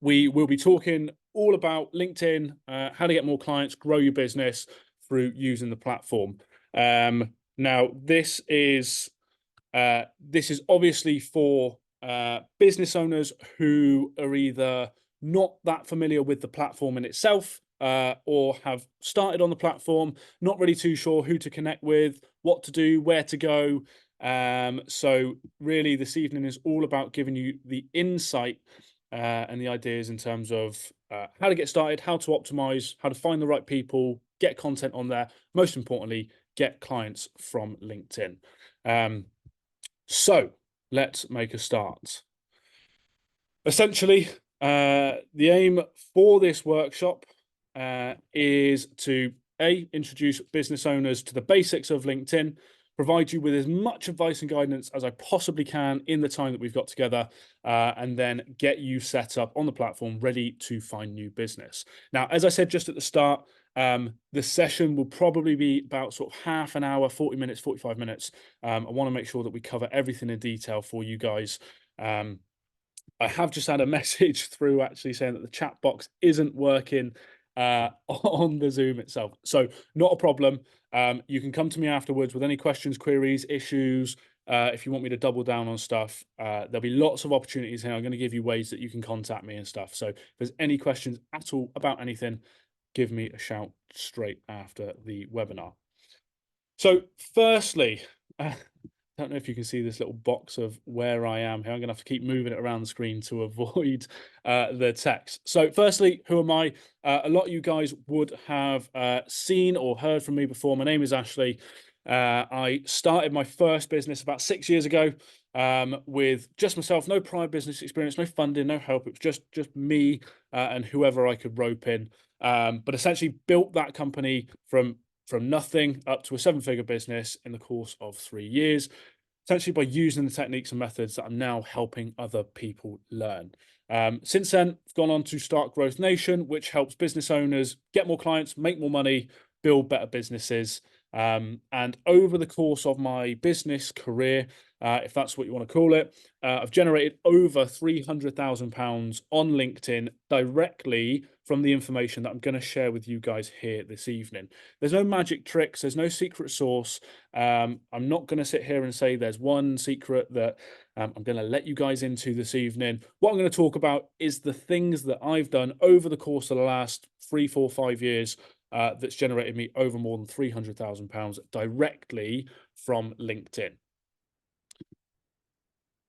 We will be talking all about LinkedIn, how to get more clients, grow your business through using the platform. Now, this is obviously for business owners who are either not that familiar with the platform in itself, or have started on the platform, not really too sure who to connect with, what to do, where to go. So really this evening is all about giving you the insight and the ideas in terms of how to get started, how to optimize, how to find the right people, get content on there, most importantly, get clients from LinkedIn. So let's make a start. Essentially, the aim for this workshop is to introduce business owners to the basics of LinkedIn, provide you with as much advice and guidance as I possibly can in the time that we've got together, and then get you set up on the platform ready to find new business. Now, as I said just at the start, the session will probably be about sort of half an hour, 40 minutes, 45 minutes. I want to make sure that we cover everything in detail for you guys. I have just had a message through actually saying that the chat box isn't working on the Zoom itself. So not a problem. You can come to me afterwards with any questions, queries, issues. If you want me to double down on stuff, there'll be lots of opportunities here. I'm going to give you ways that you can contact me and stuff. So if there's any questions at all about anything, give me a shout straight after the webinar. So firstly, I don't know if you can see this little box of where I am here. I'm going to have to keep moving it around the screen to avoid the text. So firstly, who am I? A lot of you guys would have seen or heard from me before. My name is Ashley. I started my first business about 6 years ago with just myself, no prior business experience, no funding, no help. It was just me and whoever I could rope in. But essentially built that company from nothing up to a 7-figure business in the course of 3 years, essentially by using the techniques and methods that I'm now helping other people learn. Since then, I've gone on to start Growth Nation, which helps business owners get more clients, make more money, build better businesses. And over the course of my business career, if that's what you want to call it, I've generated over £300,000 on LinkedIn directly from the information that I'm going to share with you guys here this evening. There's no magic tricks. There's no secret sauce. I'm not going to sit here and say there's one secret that I'm going to let you guys into this evening. What I'm going to talk about is the things that I've done over the course of the last 3, 4, 5 years that's generated me over more than £300,000 directly from LinkedIn.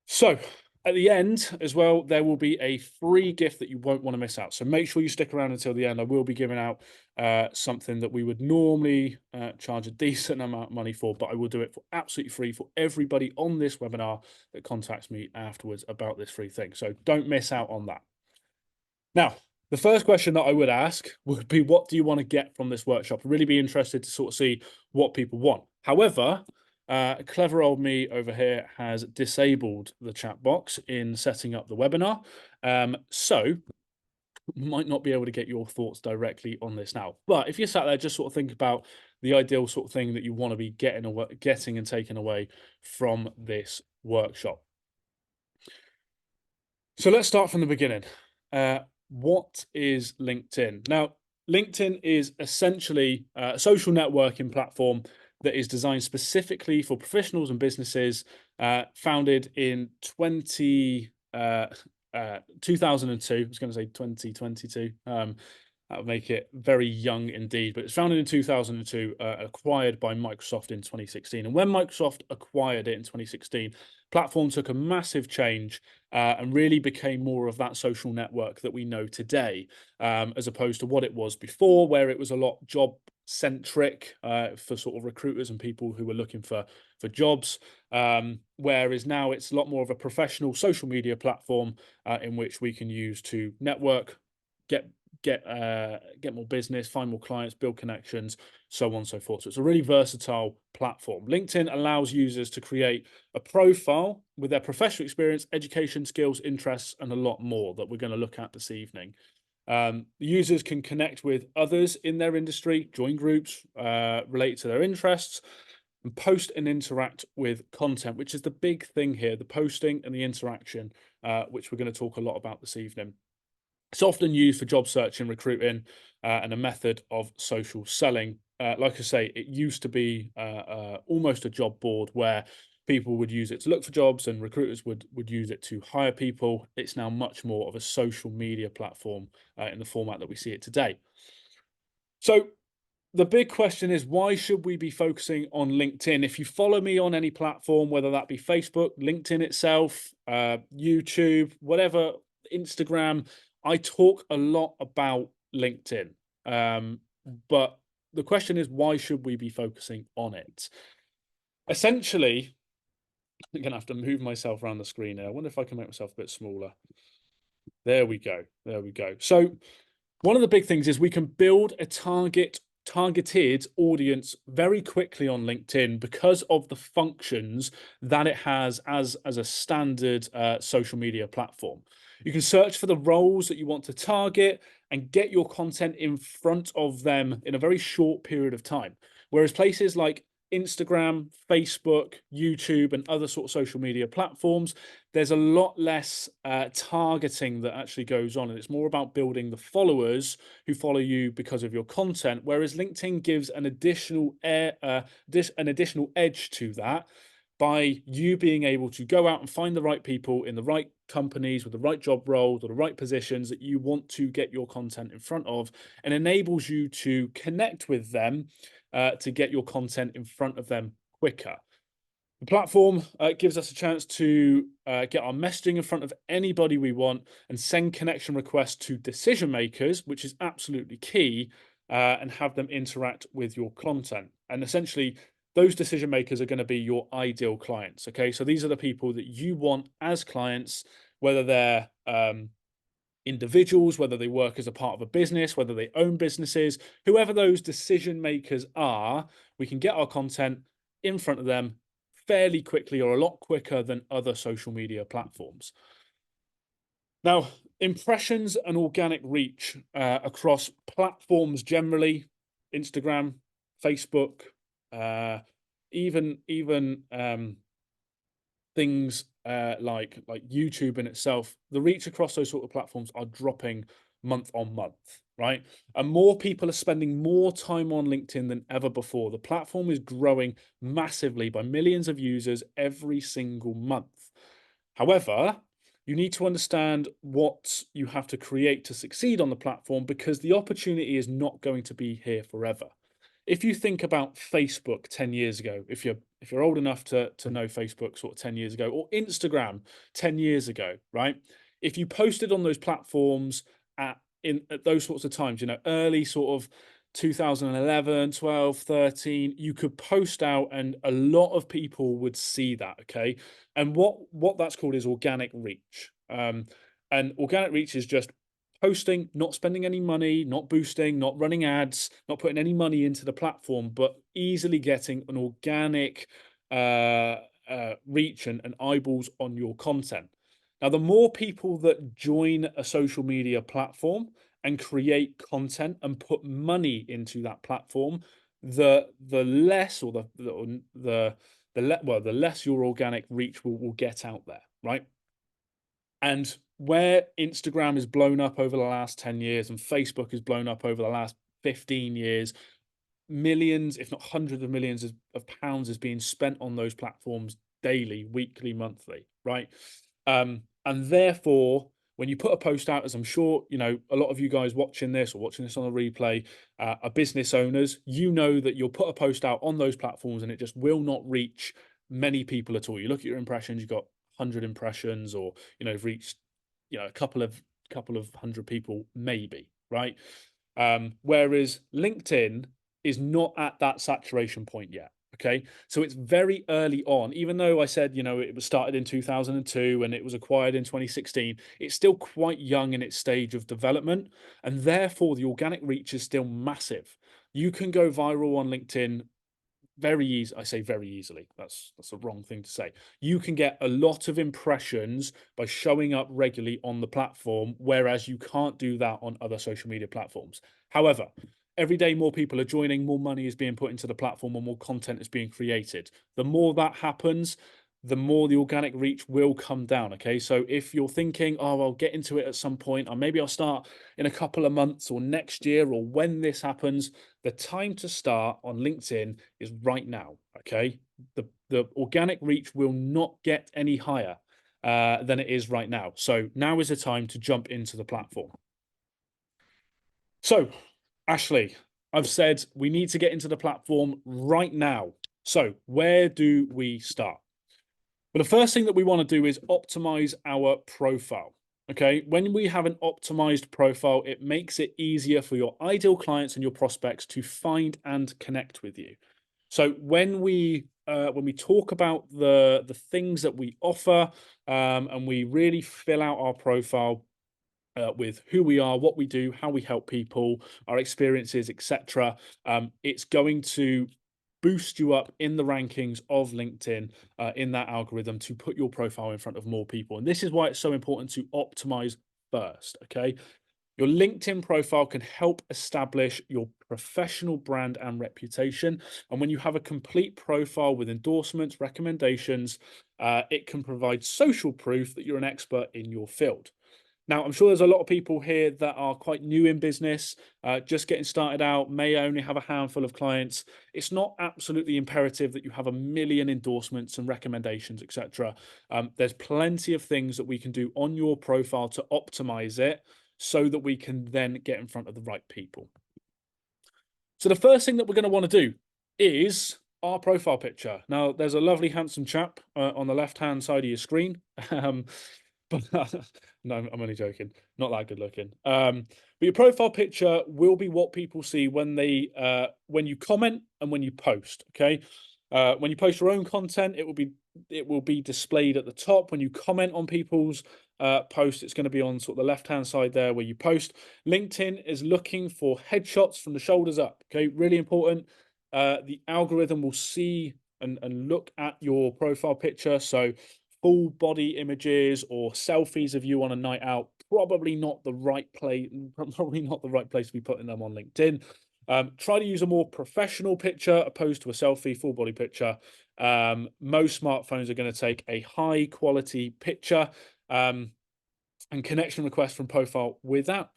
So at the end as well, there will be a free gift that you won't want to miss out. So make sure you stick around until the end. I will be giving out something that we would normally charge a decent amount of money for, but I will do it for absolutely free for everybody on this webinar that contacts me afterwards about this free thing. So don't miss out on that. Now, the first question that I would ask would be, what do you want to get from this workshop? I'd really be interested to sort of see what people want. However, clever old me over here has disabled the chat box in setting up the webinar. So might not be able to get your thoughts directly on this now. But if you're sat there, just sort of think about the ideal sort of thing that you want to be getting and taking away from this workshop. So let's start from the beginning. What is LinkedIn? Now, LinkedIn is essentially a social networking platform that is designed specifically for professionals and businesses, founded in 2002. I was going to say 2022. That would make it very young indeed, but it's founded in 2002, acquired by Microsoft in 2016. And when Microsoft acquired it in 2016, platform took a massive change and really became more of that social network that we know today, as opposed to what it was before, where it was a lot job centric for sort of recruiters and people who were looking for jobs, whereas now it's a lot more of a professional social media platform in which we can use to network, get more business, find more clients, build connections, so on and so forth. So it's a really versatile platform. LinkedIn allows users to create a profile with their professional experience, education, skills, interests, and a lot more that we're going to look at this evening. The users can connect with others in their industry, join groups related to their interests, and post and interact with content, which is the big thing here, the posting and the interaction, which we're going to talk a lot about this evening. It's often used for job searching, recruiting, and a method of social selling. Like I say, it used to be almost a job board where people would use it to look for jobs and recruiters would use it to hire people. It's now much more of a social media platform in the format that we see it today. So the big question is, why should we be focusing on LinkedIn? If you follow me on any platform, whether that be Facebook, LinkedIn itself, YouTube, whatever, Instagram, I talk a lot about LinkedIn. But the question is, why should we be focusing on it? Essentially, I'm going to have to move myself around the screen now. I wonder if I can make myself a bit smaller. There we go. There we go. So one of the big things is we can build a targeted audience very quickly on LinkedIn because of the functions that it has as a standard social media platform. You can search for the roles that you want to target and get your content in front of them in a very short period of time. Whereas places like Instagram, Facebook, YouTube, and other sort of social media platforms, there's a lot less targeting that actually goes on, and it's more about building the followers who follow you because of your content. Whereas LinkedIn gives an additional edge to that by you being able to go out and find the right people in the right companies with the right job roles or the right positions that you want to get your content in front of, and enables you to connect with them to get your content in front of them quicker. The platform gives us a chance to get our messaging in front of anybody we want and send connection requests to decision makers, which is absolutely key, and have them interact with your content. And essentially, those decision makers are going to be your ideal clients. Okay, so these are the people that you want as clients, whether they're individuals, whether they work as a part of a business, whether they own businesses, whoever those decision makers are, we can get our content in front of them fairly quickly, or a lot quicker than other social media platforms. Now, impressions and organic reach across platforms generally, Instagram, Facebook, even things like YouTube in itself, the reach across those sort of platforms are dropping month on month, right? And more people are spending more time on LinkedIn than ever before. The platform is growing massively by millions of users every single month. However, you need to understand what you have to create to succeed on the platform, because the opportunity is not going to be here forever. If you think about Facebook 10 years ago, if you're old enough to know Facebook sort of 10 years ago, or Instagram 10 years ago, right? If you posted on those platforms at those sorts of times, early sort of 2011, 12, 13, you could post out and a lot of people would see that, okay? And what that's called is organic reach. And organic reach is just posting, not spending any money, not boosting, not running ads, not putting any money into the platform, but easily getting an organic reach and eyeballs on your content. Now, the more people that join a social media platform and create content and put money into that platform, the less, or the less your organic reach will get out there, right? And where Instagram has blown up over the last 10 years and Facebook has blown up over the last 15 years, millions, if not hundreds of millions of pounds is being spent on those platforms daily, weekly, monthly, right? And therefore, when you put a post out, as I'm sure, a lot of you guys watching this or watching this on a replay are business owners, that you'll put a post out on those platforms and it just will not reach many people at all. You look at your impressions, you've got 100 impressions, or, reached, a couple of hundred people maybe, right? Whereas LinkedIn is not at that saturation point yet. Okay, so it's very early on. Even though I said, it was started in 2002 and it was acquired in 2016, it's still quite young in its stage of development, and therefore the organic reach is still massive. You can go viral on LinkedIn very easy. I say very easily. That's the wrong thing to say. You can get a lot of impressions by showing up regularly on the platform, whereas you can't do that on other social media platforms. However, every day more people are joining, more money is being put into the platform, and more content is being created. The more that happens, the more the organic reach will come down. Okay. So if you're thinking, oh, I'll get into it at some point, or maybe I'll start in a couple of months or next year, or when this happens, the time to start on LinkedIn is right now. Okay. The organic reach will not get any higher than it is right now. So now is the time to jump into the platform. So, Ashley, I've said we need to get into the platform right now. So where do we start? Well, the first thing that we want to do is optimize our profile. Okay. When we have an optimized profile, it makes it easier for your ideal clients and your prospects to find and connect with you. So when we talk about the things that we offer, and we really fill out our profile with who we are, what we do, how we help people, our experiences, etc., it's going to boost you up in the rankings of LinkedIn, in that algorithm, to put your profile in front of more people. And this is why it's so important to optimize first. Okay. Your LinkedIn profile can help establish your professional brand and reputation. And when you have a complete profile with endorsements, recommendations, it can provide social proof that you're an expert in your field. Now, I'm sure there's a lot of people here that are quite new in business, just getting started out, may only have a handful of clients. It's not absolutely imperative that you have a million endorsements and recommendations, etc. There's plenty of things that we can do on your profile to optimize it so that we can then get in front of the right people. So the first thing that we're going to want to do is our profile picture. Now, there's a lovely, handsome chap on the left-hand side of your screen. But no, I'm only joking. Not that good looking. But your profile picture will be what people see when when you comment and when you post. Okay, when you post your own content, it will be displayed at the top. When you comment on people's posts, it's going to be on sort of the left-hand side there where you post. LinkedIn is looking for headshots from the shoulders up. Okay, really important. The algorithm will see and look at your profile picture. So full body images or selfies of you on a night out, probably not the right place, to be putting them on LinkedIn. Try to use a more professional picture opposed to a selfie, full body picture. Most smartphones are going to take a high quality picture. And connection requests from profiles without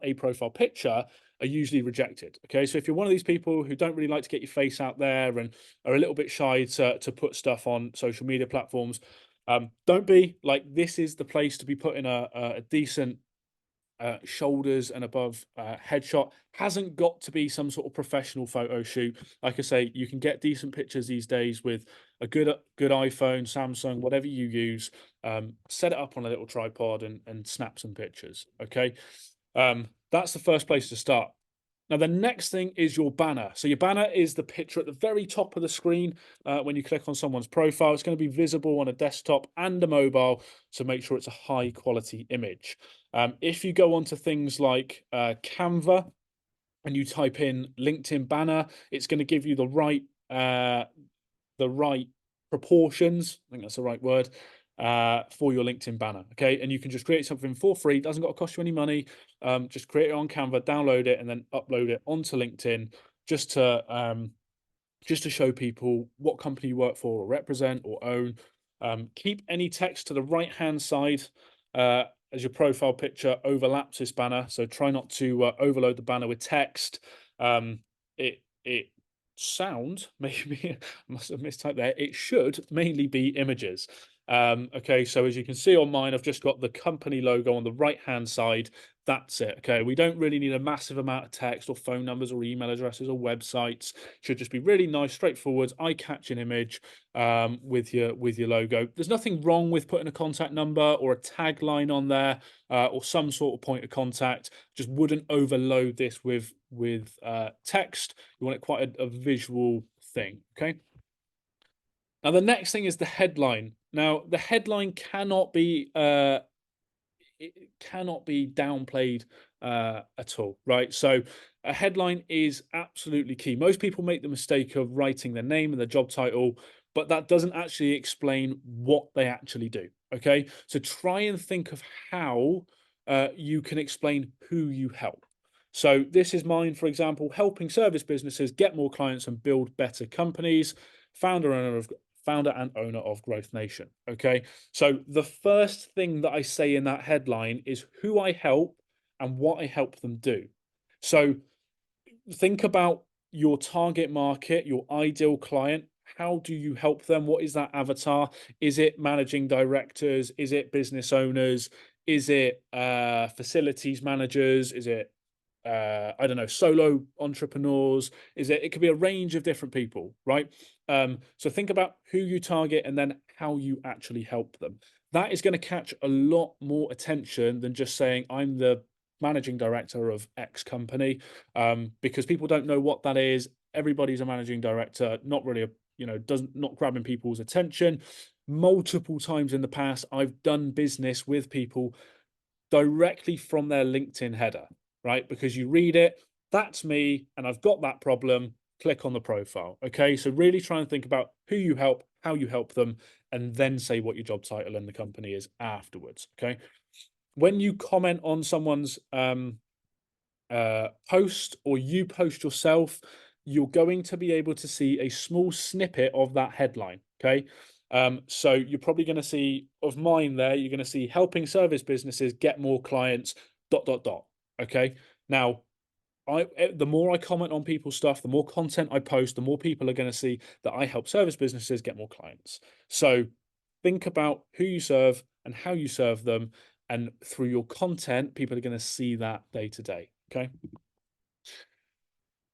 a profile picture are usually rejected. Okay, so if you're one of these people who don't really like to get your face out there and are a little bit shy to put stuff on social media platforms, don't be. Like, this is the place to be putting a decent shoulders and above headshot. Hasn't got to be some sort of professional photo shoot. Like I say, you can get decent pictures these days with a good iPhone, Samsung, whatever you use. Set it up on a little tripod and snap some pictures. Okay, that's the first place to start. Now, the next thing is your banner. So your banner is the picture at the very top of the screen. When you click on someone's profile, it's going to be visible on a desktop and a mobile, so make sure it's a high quality image. If you go onto things like Canva and you type in LinkedIn banner, it's going to give you the right proportions, I think that's the right word, for your LinkedIn banner. Okay, and you can just create something for free. It doesn't got to cost you any money. Just create it on Canva, download it, and then upload it onto LinkedIn, just to show people what company you work for or represent or own. Keep any text to the right hand side as your profile picture overlaps this banner. So try not to overload the banner with text. It sound maybe I must have mistyped there. It should mainly be images. Okay, so as you can see on mine, I've just got the company logo on the right hand side. That's it. Okay, we don't really need a massive amount of text or phone numbers or email addresses or websites. Should just be really nice, straightforward, eye-catching image with your logo. There's nothing wrong with putting a contact number or a tagline on there, or some sort of point of contact. Just wouldn't overload this with text. You want it quite a visual thing. Okay. Now the next thing is the headline. Now the headline cannot be downplayed at all, right? So a headline is absolutely key. Most people make the mistake of writing their name and their job title, but that doesn't actually explain what they actually do. Okay, so try and think of how you can explain who you help. So this is mine, for example: helping service businesses get more clients and build better companies. founder and owner of Growth Nation. Okay. So the first thing that I say in that headline is who I help and what I help them do. So think about your target market, your ideal client. How do you help them? What is that avatar? Is it managing directors? Is it business owners? Is it facilities managers? Is it I don't know, solo entrepreneurs? Is it? It could be a range of different people, right? So think about who you target and then how you actually help them. That is going to catch a lot more attention than just saying I'm the managing director of X company, because people don't know what that is. Everybody's a managing director, not really a, doesn't, not grabbing people's attention. Multiple times in the past, I've done business with people directly from their LinkedIn header, right? Because you read it, that's me, and I've got that problem. Click on the profile. Okay. So really try and think about who you help, how you help them, and then say what your job title and the company is afterwards. Okay. When you comment on someone's post, or you post yourself, you're going to be able to see a small snippet of that headline. Okay. So you're probably going to see of mine there, you're going to see helping service businesses get more clients, dot, dot, dot. Okay. Now, the more I comment on people's stuff, the more content I post, the more people are going to see that I help service businesses get more clients. So think about who you serve and how you serve them. And through your content, people are going to see that day to day. Okay.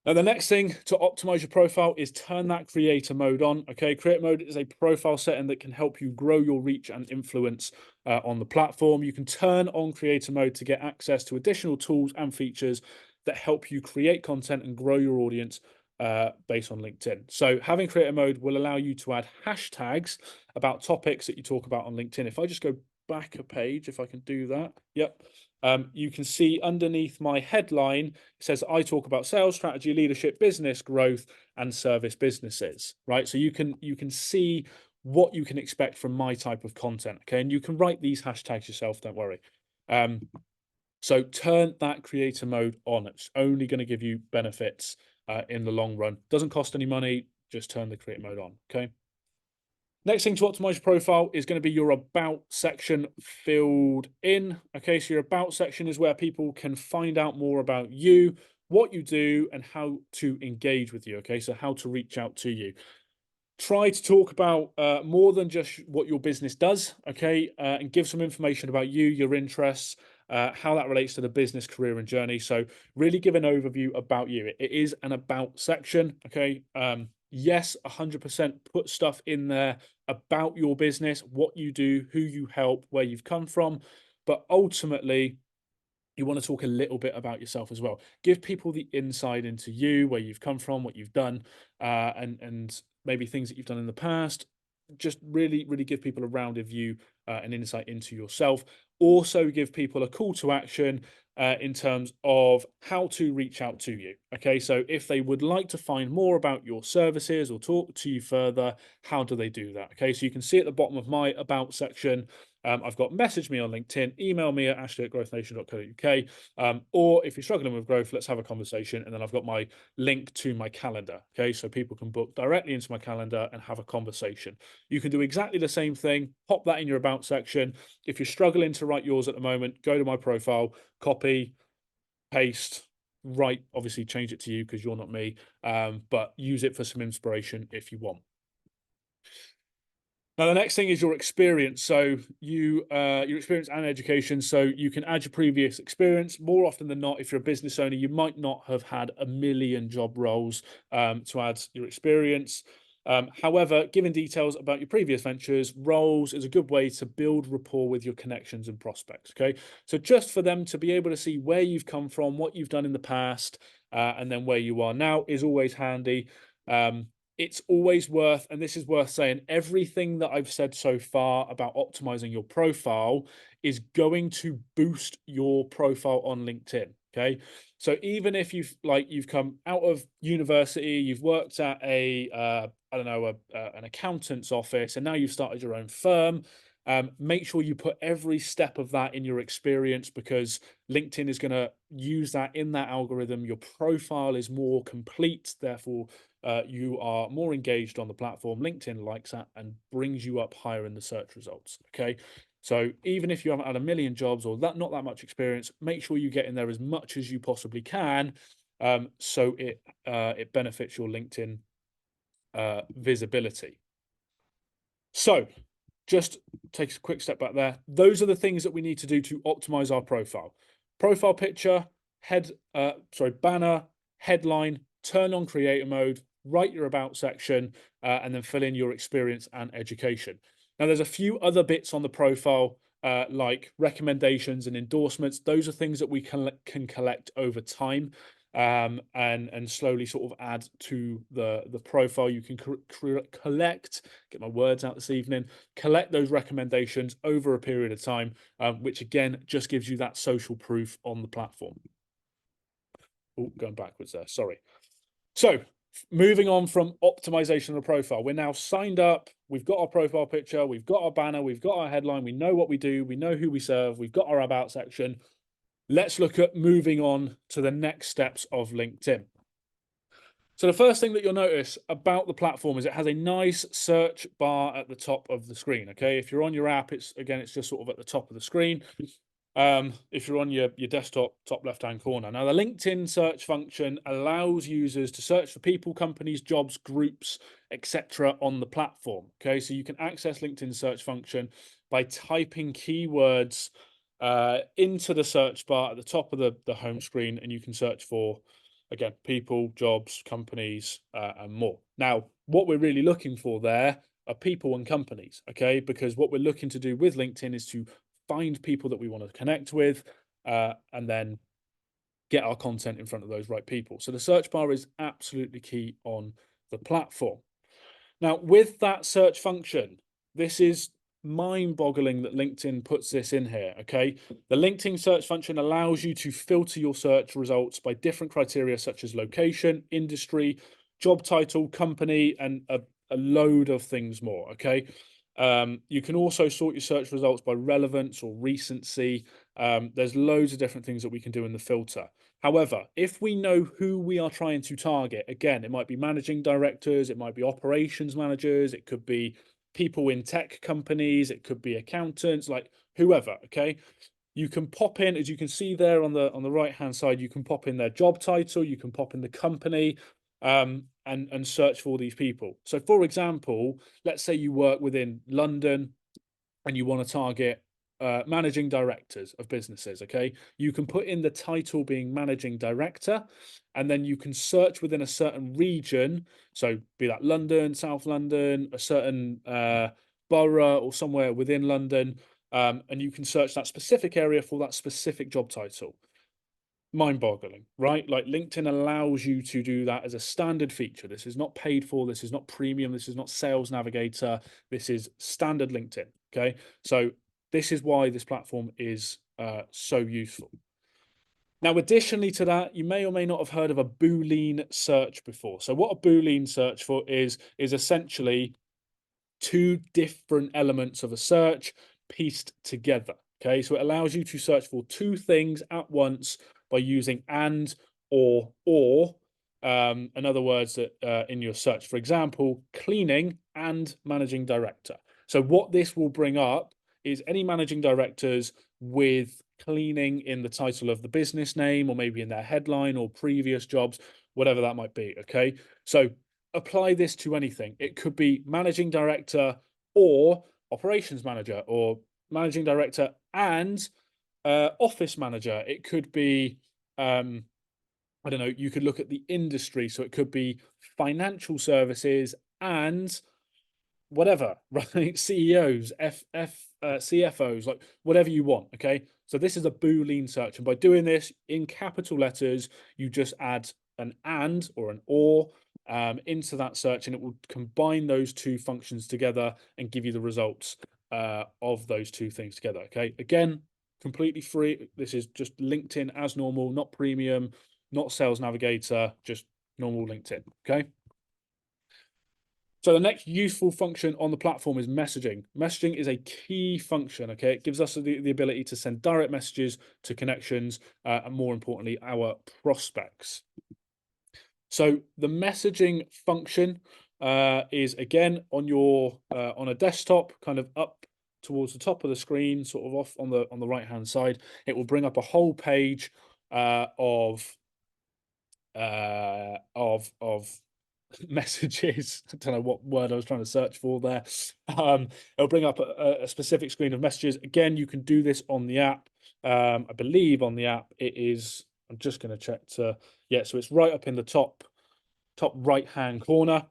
Now, the next thing to optimize your profile is turn that creator mode on. Okay. Creator mode is a profile setting that can help you grow your reach and influence on the platform. You can turn on creator mode to get access to additional tools and features that help you create content and grow your audience based on LinkedIn. So having creator mode will allow you to add hashtags about topics that you talk about on LinkedIn. If I just go back a page, if I can do that. Yep. You can see underneath my headline, it says I talk about sales strategy, leadership, business growth, and service businesses, right? So you can see what you can expect from my type of content. Okay. And you can write these hashtags yourself, don't worry. So turn that creator mode on. It's only going to give you benefits in the long run. Doesn't cost any money. Just turn the creator mode on. Okay. Next thing to optimize your profile is going to be your about section filled in. Okay, so your about section is where people can find out more about you, what you do, and how to engage with you. Okay, so how to reach out to you. Try to talk about more than just what your business does, okay, and give some information about you, your interests, how that relates to the business, career, and journey. So really give an overview about you. It is an about section, okay. Yes, 100% put stuff in there about your business, what you do, who you help, where you've come from, but ultimately you want to talk a little bit about yourself as well. Give people the insight into you, where you've come from, what you've done, and maybe things that you've done in the past. Just really, really give people a rounded view and insight into yourself. Also, give people a call to action in terms of how to reach out to you. Okay, so if they would like to find more about your services or talk to you further, how do they do that? Okay, so you can see at the bottom of my about section, I've got message me on LinkedIn, email me at ashley@growthnation.co.uk, or if you're struggling with growth, let's have a conversation. And then I've got my link to my calendar. Okay, so people can book directly into my calendar and have a conversation. You can do exactly the same thing, pop that in your about section. If you're struggling to write yours at the moment, go to my profile, copy, paste, write, obviously change it to you because you're not me, but use it for some inspiration if you want. Now, the next thing is your experience. So your experience and education. So you can add your previous experience. More often than not, if you're a business owner, you might not have had a million job roles to add your experience. However, giving details about your previous ventures, roles is a good way to build rapport with your connections and prospects. Okay, so just for them to be able to see where you've come from, what you've done in the past, and then where you are now is always handy. It's always worth, and this is worth saying, everything that I've said so far about optimizing your profile is going to boost your profile on LinkedIn. Okay. So even if you've come out of university, you've worked at a, I don't know, an accountant's office, and now you've started your own firm, Make sure you put every step of that in your experience, because LinkedIn is going to use that in that algorithm. Your profile is more complete, therefore you are more engaged on the platform. LinkedIn likes that and brings you up higher in the search results. Okay, so even if you haven't had a million jobs or not that much experience, make sure you get in there as much as you possibly can, so it benefits your LinkedIn visibility. So just take a quick step back there. Those are the things that we need to do to optimize our profile. Profile picture, banner, headline, turn on creator mode, write your about section, and then fill in your experience and education. Now, there's a few other bits on the profile, like recommendations and endorsements. Those are things that we can collect over time, and slowly sort of add to the profile. You can collect, get my words out this evening, collect those recommendations over a period of time, which again just gives you that social proof on the platform. Oh, going backwards there, sorry. So moving on from optimization of the profile, we're now signed up, we've got our profile picture, we've got our banner, we've got our headline, we know what we do, we know who we serve, we've got our about section. Let's look at moving on to the next steps of LinkedIn. So the first thing that you'll notice about the platform is it has a nice search bar at the top of the screen. Okay, if you're on your app, it's just sort of at the top of the screen. If you're on your desktop, top left-hand corner. Now, the LinkedIn search function allows users to search for people, companies, jobs, groups, etc. on the platform. Okay, so you can access LinkedIn search function by typing keywords into the search bar at the top of the home screen, and you can search for, again, people, jobs, companies, and more. Now, what we're really looking for there are people and companies, okay? Because what we're looking to do with LinkedIn is to find people that we want to connect with, and then get our content in front of those right people. So the search bar is absolutely key on the platform. Now, with that search function, this is mind-boggling that LinkedIn puts this in here, okay? The LinkedIn search function allows you to filter your search results by different criteria such as location, industry, job title, company, and a load of things more, okay? You can also sort your search results by relevance or recency. There's loads of different things that we can do in the filter. However, if we know who we are trying to target, again, it might be managing directors, it might be operations managers, it could be people in tech companies, it could be accountants, like whoever, okay? You can pop in, as you can see there on the right-hand side, you can pop in their job title, you can pop in the company, and search for these people. So for example, let's say you work within London and you want to target managing directors of businesses, okay? You can put in the title being managing director, and then you can search within a certain region. So be that London, South London, a certain borough or somewhere within London, and you can search that specific area for that specific job title. Mind-boggling, right? Like LinkedIn allows you to do that as a standard feature. This is not paid for, this is not premium, this is not Sales Navigator, this is standard LinkedIn, okay? So this is why this platform is so useful. Now, additionally to that, you may or may not have heard of a Boolean search before. So what a Boolean search for is essentially two different elements of a search pieced together. Okay, so it allows you to search for two things at once by using and or. In other words, that in your search, for example, cleaning and managing director. So what this will bring up is any managing directors with cleaning in the title of the business name, or maybe in their headline or previous jobs, whatever that might be. Okay, so apply this to anything. It could be managing director or operations manager, or managing director and office manager. It could be, I don't know, you could look at the industry. So it could be financial services and whatever, right? CEOs, CFOs, like whatever you want. Okay. So this is a Boolean search. And by doing this in capital letters, you just add an and or an or into that search, and it will combine those two functions together and give you the results of those two things together. Okay. Again, completely free. This is just LinkedIn as normal, not premium, not Sales Navigator, just normal LinkedIn. Okay. So the next useful function on the platform is messaging. Messaging is a key function, okay? It gives us the ability to send direct messages to connections, and more importantly, our prospects. So the messaging function is again on your on a desktop, kind of up towards the top of the screen, sort of off on the right hand side. It will bring up a whole page of messages. I don't know what word I was trying to search for there. It'll bring up a specific screen of messages. Again, you can do this on the app. I believe on the app it is. I'm just going to check to yeah. So it's right up in the top right hand corner.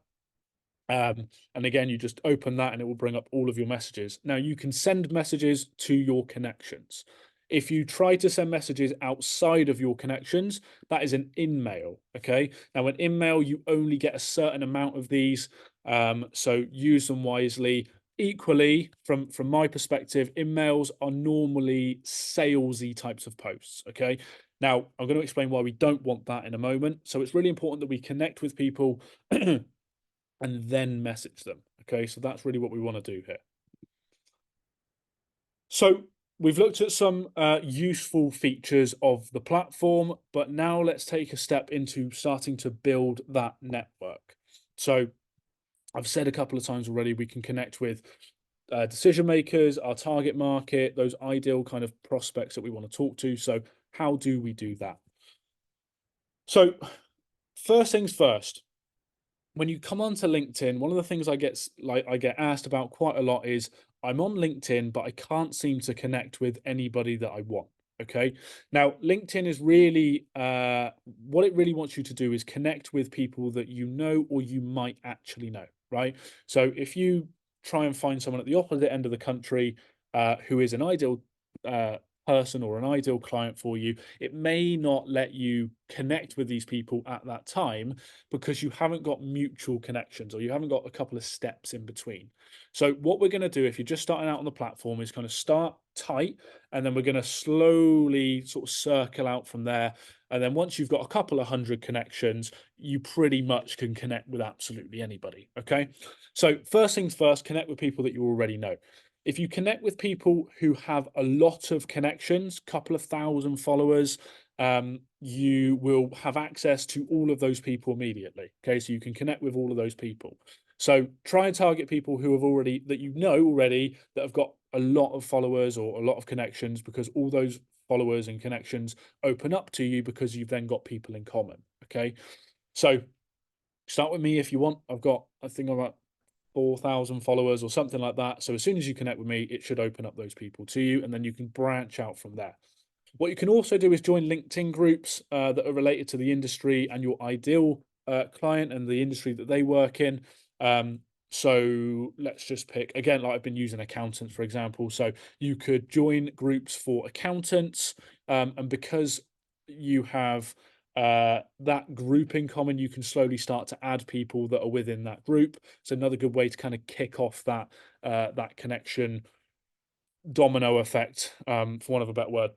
And again, you just open that and it will bring up all of your messages. Now you can send messages to your connections. If you try to send messages outside of your connections, that is an in-mail. Okay. Now, an in-mail, you only get a certain amount of these. So use them wisely. Equally, from my perspective, in-mails are normally salesy types of posts. Okay. Now, I'm going to explain why we don't want that in a moment. So it's really important that we connect with people and then message them. Okay, so that's really what we want to do here. So we've looked at some useful features of the platform, but now let's take a step into starting to build that network. So I've said a couple of times already, we can connect with decision makers, our target market, those ideal kind of prospects that we want to talk to. So how do we do that? So first things first, when you come onto LinkedIn, one of the things I get asked about quite a lot is I'm on LinkedIn, but I can't seem to connect with anybody that I want. Okay. Now, LinkedIn is really what it really wants you to do is connect with people that you know or you might actually know, right? So if you try and find someone at the opposite end of the country who is an ideal uh, person or an ideal client for you, it may not let you connect with these people at that time because you haven't got mutual connections or you haven't got a couple of steps in between. So what we're going to do if you're just starting out on the platform is kind of start tight, and then we're going to slowly sort of circle out from there. And then once you've got a couple of hundred connections, you pretty much can connect with absolutely anybody. Okay. So first things first, connect with people that you already know. If you connect with people who have a lot of connections, couple of thousand followers, you will have access to all of those people immediately. Okay, so you can connect with all of those people. So try and target people who have already, that you know already, that have got a lot of followers or a lot of connections, because all those followers and connections open up to you because you've then got people in common. Okay, so start with me if you want. I think I'm at 4,000 followers or something like that. So as soon as you connect with me, it should open up those people to you, and then you can branch out from there. What you can also do is join LinkedIn groups that are related to the industry and your ideal client and the industry that they work in. So let's just pick again, like I've been using accountants, for example. So you could join groups for accountants, and because you have that group in common, you can slowly start to add people that are within that group. It's another good way to kind of kick off that connection domino effect, for want of a better word.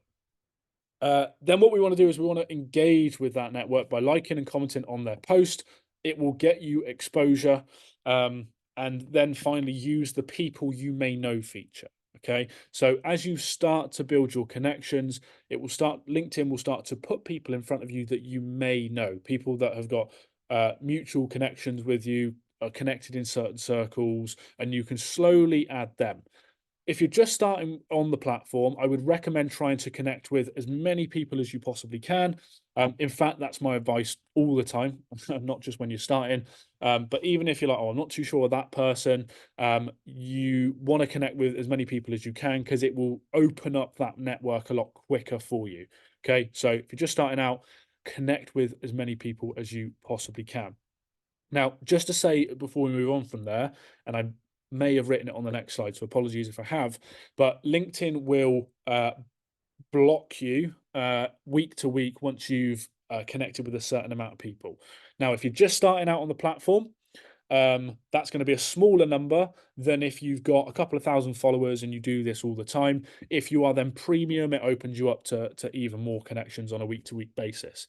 Then what we want to do is we want to engage with that network by liking and commenting on their post. It will get you exposure, and then finally use the people you may know feature. Okay, so as you start to build your connections, LinkedIn will start to put people in front of you that you may know, people that have got mutual connections with you, are connected in certain circles, and you can slowly add them. If you're just starting on the platform, I would recommend trying to connect with as many people as you possibly can. In fact, that's my advice all the time, not just when you're starting. But even if you're like, oh, I'm not too sure of that person, you want to connect with as many people as you can, because it will open up that network a lot quicker for you. Okay. So if you're just starting out, connect with as many people as you possibly can. Now, just to say before we move on from there, and I may have written it on the next slide, so apologies if I have, but LinkedIn will block you week to week once you've connected with a certain amount of people. Now, if you're just starting out on the platform, that's going to be a smaller number than if you've got a couple of thousand followers and you do this all the time. If you are then premium, it opens you up to even more connections on a week to week basis.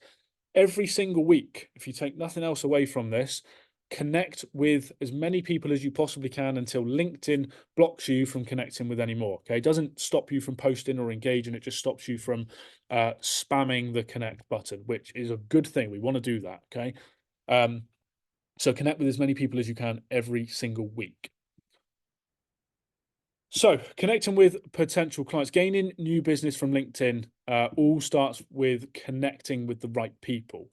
Every single week, if you take nothing else away from this, connect with as many people as you possibly can until LinkedIn blocks you from connecting with any more. Okay, it doesn't stop you from posting or engaging, it just stops you from spamming the connect button, which is a good thing. We want to do that. Okay, so connect with as many people as you can every single week. So connecting with potential clients, gaining new business from LinkedIn all starts with connecting with the right people.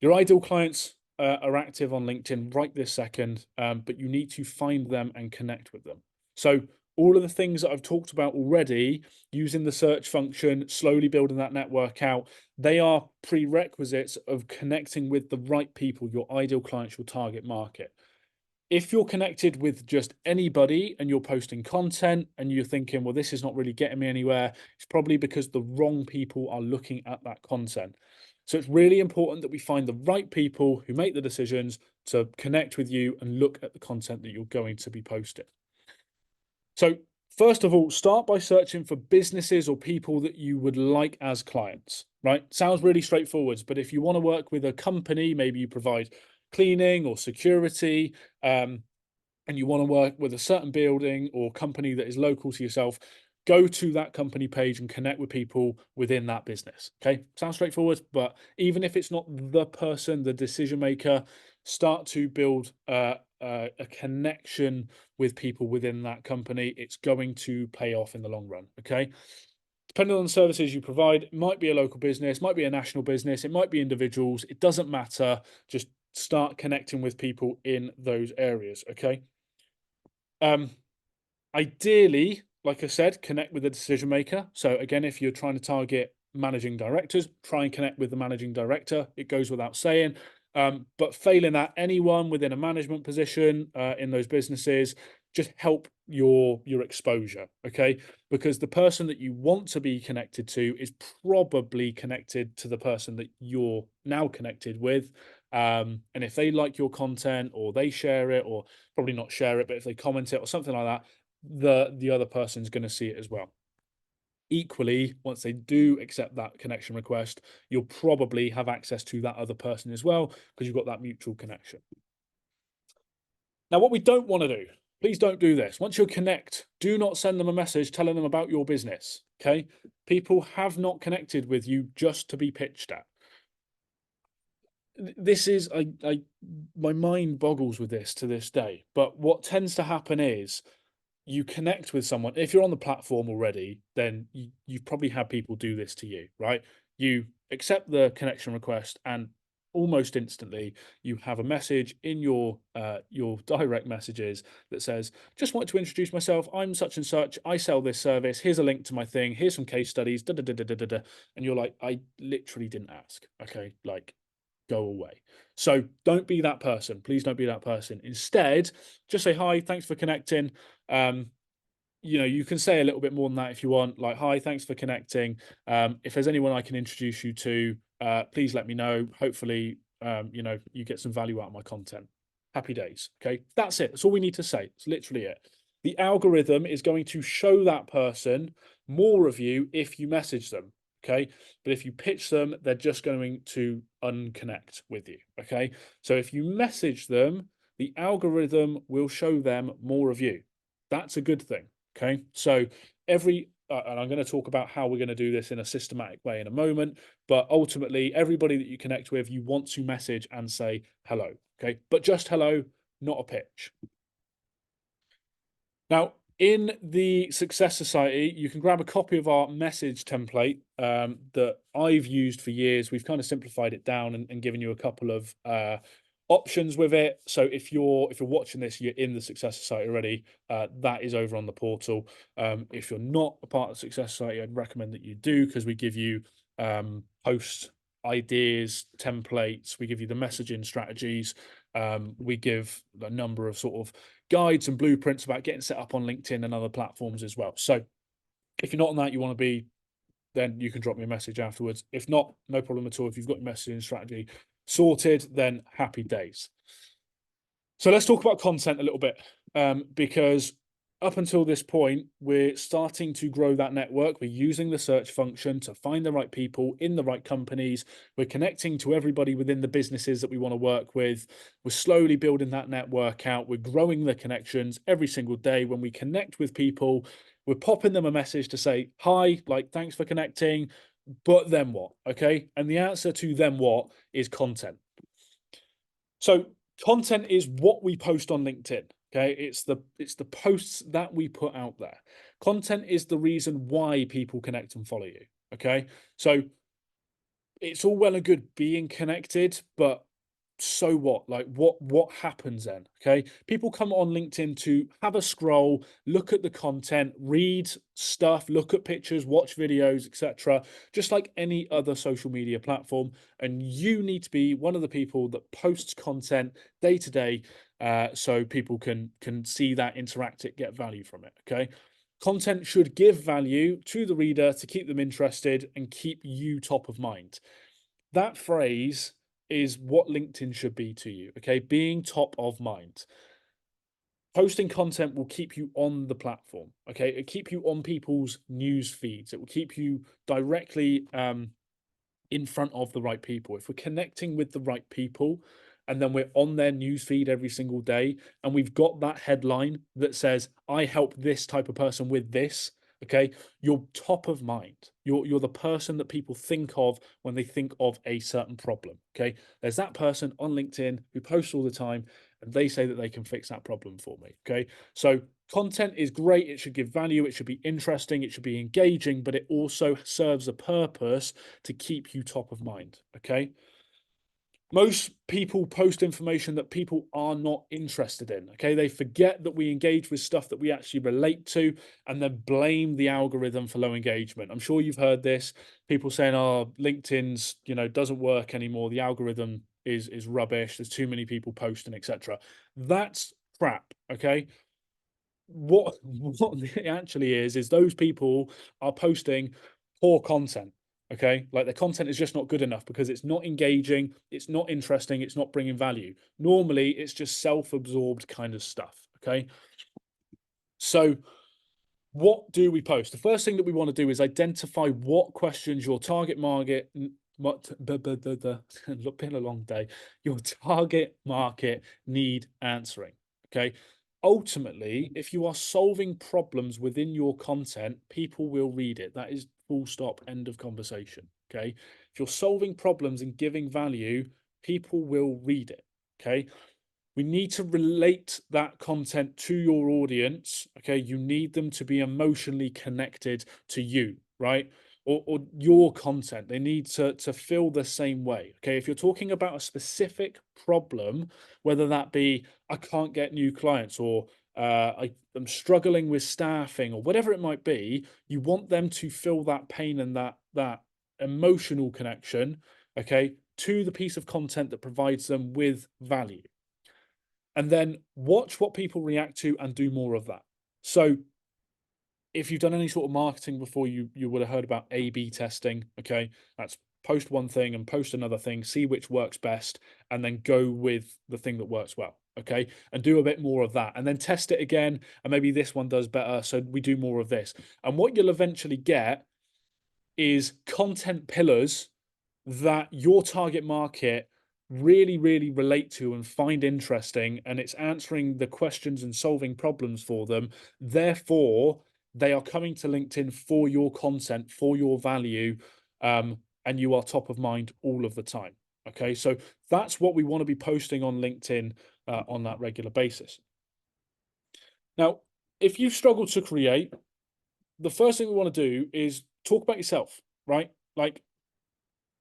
Your ideal clients are active on LinkedIn right this second, but you need to find them and connect with them. So all of the things that I've talked about already, using the search function, slowly building that network out, they are prerequisites of connecting with the right people, your ideal clients, your target market. If you're connected with just anybody and you're posting content and you're thinking, well, this is not really getting me anywhere, it's probably because the wrong people are looking at that content. So it's really important that we find the right people who make the decisions to connect with you and look at the content that you're going to be posting. So first of all, start by searching for businesses or people that you would like as clients, right? Sounds really straightforward, but if you want to work with a company, maybe you provide cleaning or security, and you want to work with a certain building or company that is local to yourself, go to that company page and connect with people within that business. Okay, sounds straightforward, but even if it's not the person, the decision maker, start to build a connection with people within that company. It's going to pay off in the long run. Okay. Depending on the services you provide, it might be a local business, might be a national business, it might be individuals. It doesn't matter. Just start connecting with people in those areas. Okay. Ideally, like I said, connect with the decision maker. So again, if you're trying to target managing directors, try and connect with the managing director. It goes without saying. But failing that, anyone within a management position in those businesses, just help your exposure, okay? Because the person that you want to be connected to is probably connected to the person that you're now connected with. And if they like your content or they share it, or probably not share it, but if they comment it or something like that, the other person's going to see it as well. Equally, once they do accept that connection request, you'll probably have access to that other person as well because you've got that mutual connection. Now, what we don't want to do, please don't do this. Once you connect, do not send them a message telling them about your business. Okay. People have not connected with you just to be pitched at. This is, my mind boggles with this to this day. But what tends to happen is you connect with someone. If you're on the platform already, then you've probably had people do this to you, right? You accept the connection request and almost instantly you have a message in your direct messages that says, just wanted to introduce myself, I'm such and such, I sell this service, here's a link to my thing, here's some case studies, da, da, da, da, da, da, da. And you're like, I literally didn't ask. Okay, like, go away. So don't be that person. Please don't be that person. Instead, just say hi, thanks for connecting. You can say a little bit more than that if you want, like, hi, thanks for connecting. If there's anyone I can introduce you to, please let me know. Hopefully, you get some value out of my content. Happy days. Okay, that's it. That's all we need to say. It's literally it. The algorithm is going to show that person more of you if you message them. Okay, but if you pitch them, they're just going to unconnect with you. Okay, so if you message them, the algorithm will show them more of you. That's a good thing. Okay, so and I'm going to talk about how we're going to do this in a systematic way in a moment, but ultimately, everybody that you connect with, you want to message and say hello. Okay, but just hello, not a pitch. Now, in the Success Society, you can grab a copy of our message template that I've used for years. We've kind of simplified it down and given you a couple of options with it. So if you're watching this, you're in the Success Society already, that is over on the portal. If you're not a part of the Success Society, I'd recommend that you do, because we give you post ideas, templates, we give you the messaging strategies, we give a number of sort of guides and blueprints about getting set up on LinkedIn and other platforms as well. So if you're not on that, you want to be, then you can drop me a message afterwards. If not, no problem at all. If you've got your messaging strategy sorted, then happy days. So let's talk about content a little bit, because up until this point, we're starting to grow that network. We're using the search function to find the right people in the right companies. We're connecting to everybody within the businesses that we want to work with. We're slowly building that network out. We're growing the connections every single day. When we connect with people, we're popping them a message to say, hi, like, thanks for connecting, but then what? Okay. And the answer to then what is content. So content is what we post on LinkedIn. Okay, it's the posts that we put out there. Content is the reason why people connect and follow you. Okay, so it's all well and good being connected, but so what? Like what happens then? Okay, people come on LinkedIn to have a scroll, look at the content, read stuff, look at pictures, watch videos, etc., just like any other social media platform. And you need to be one of the people that posts content day to day, so people can see that, interact it, get value from it. Okay, content should give value to the reader to keep them interested and keep you top of mind. That phrase is what LinkedIn should be to you. Okay, being top of mind. Posting content will keep you on the platform. Okay, it keep you on people's news feeds. It will keep you directly in front of the right people. If we're connecting with the right people and then we're on their newsfeed every single day and we've got that headline that says, I help this type of person with this, okay, you're top of mind. You're the person that people think of when they think of a certain problem. Okay. There's that person on LinkedIn who posts all the time and they say that they can fix that problem for me. Okay. So content is great. It should give value. It should be interesting. It should be engaging, but it also serves a purpose to keep you top of mind. Okay. Most people post information that people are not interested in. Okay. They forget that we engage with stuff that we actually relate to and then blame the algorithm for low engagement. I'm sure you've heard this. People saying, oh, LinkedIn's, doesn't work anymore. The algorithm is rubbish. There's too many people posting, etc. That's crap. Okay. What it actually is those people are posting poor content. Okay, like their content is just not good enough because it's not engaging, it's not interesting, it's not bringing value. Normally it's just self-absorbed kind of stuff. Okay, so what do we post? The first thing that we want to do is identify what questions your target market what been a long day, your target market need answering. Okay, ultimately, if you are solving problems within your content, people will read it. That is full stop, end of conversation. Okay, if you're solving problems and giving value, people will read it. Okay, we need to relate that content to your audience. Okay, you need them to be emotionally connected to you, right? Or your content. They need to feel the same way. Okay, if you're talking about a specific problem, whether that be I can't get new clients or I'm struggling with staffing or whatever it might be, you want them to feel that pain and that emotional connection, okay, to the piece of content that provides them with value. And then watch what people react to and do more of that. So if you've done any sort of marketing before, you would have heard about A/B testing. Okay, that's post one thing and post another thing, see which works best, and then go with the thing that works well. Okay, and do a bit more of that, and then test it again, and maybe this one does better, so we do more of this. And what you'll eventually get is content pillars that your target market really, really relate to and find interesting, and it's answering the questions and solving problems for them. Therefore, they are coming to LinkedIn for your content, for your value, and you are top of mind all of the time. Okay, so that's what we want to be posting on LinkedIn on that regular basis. Now, if you struggle to create, the first thing we want to do is talk about yourself, right? Like,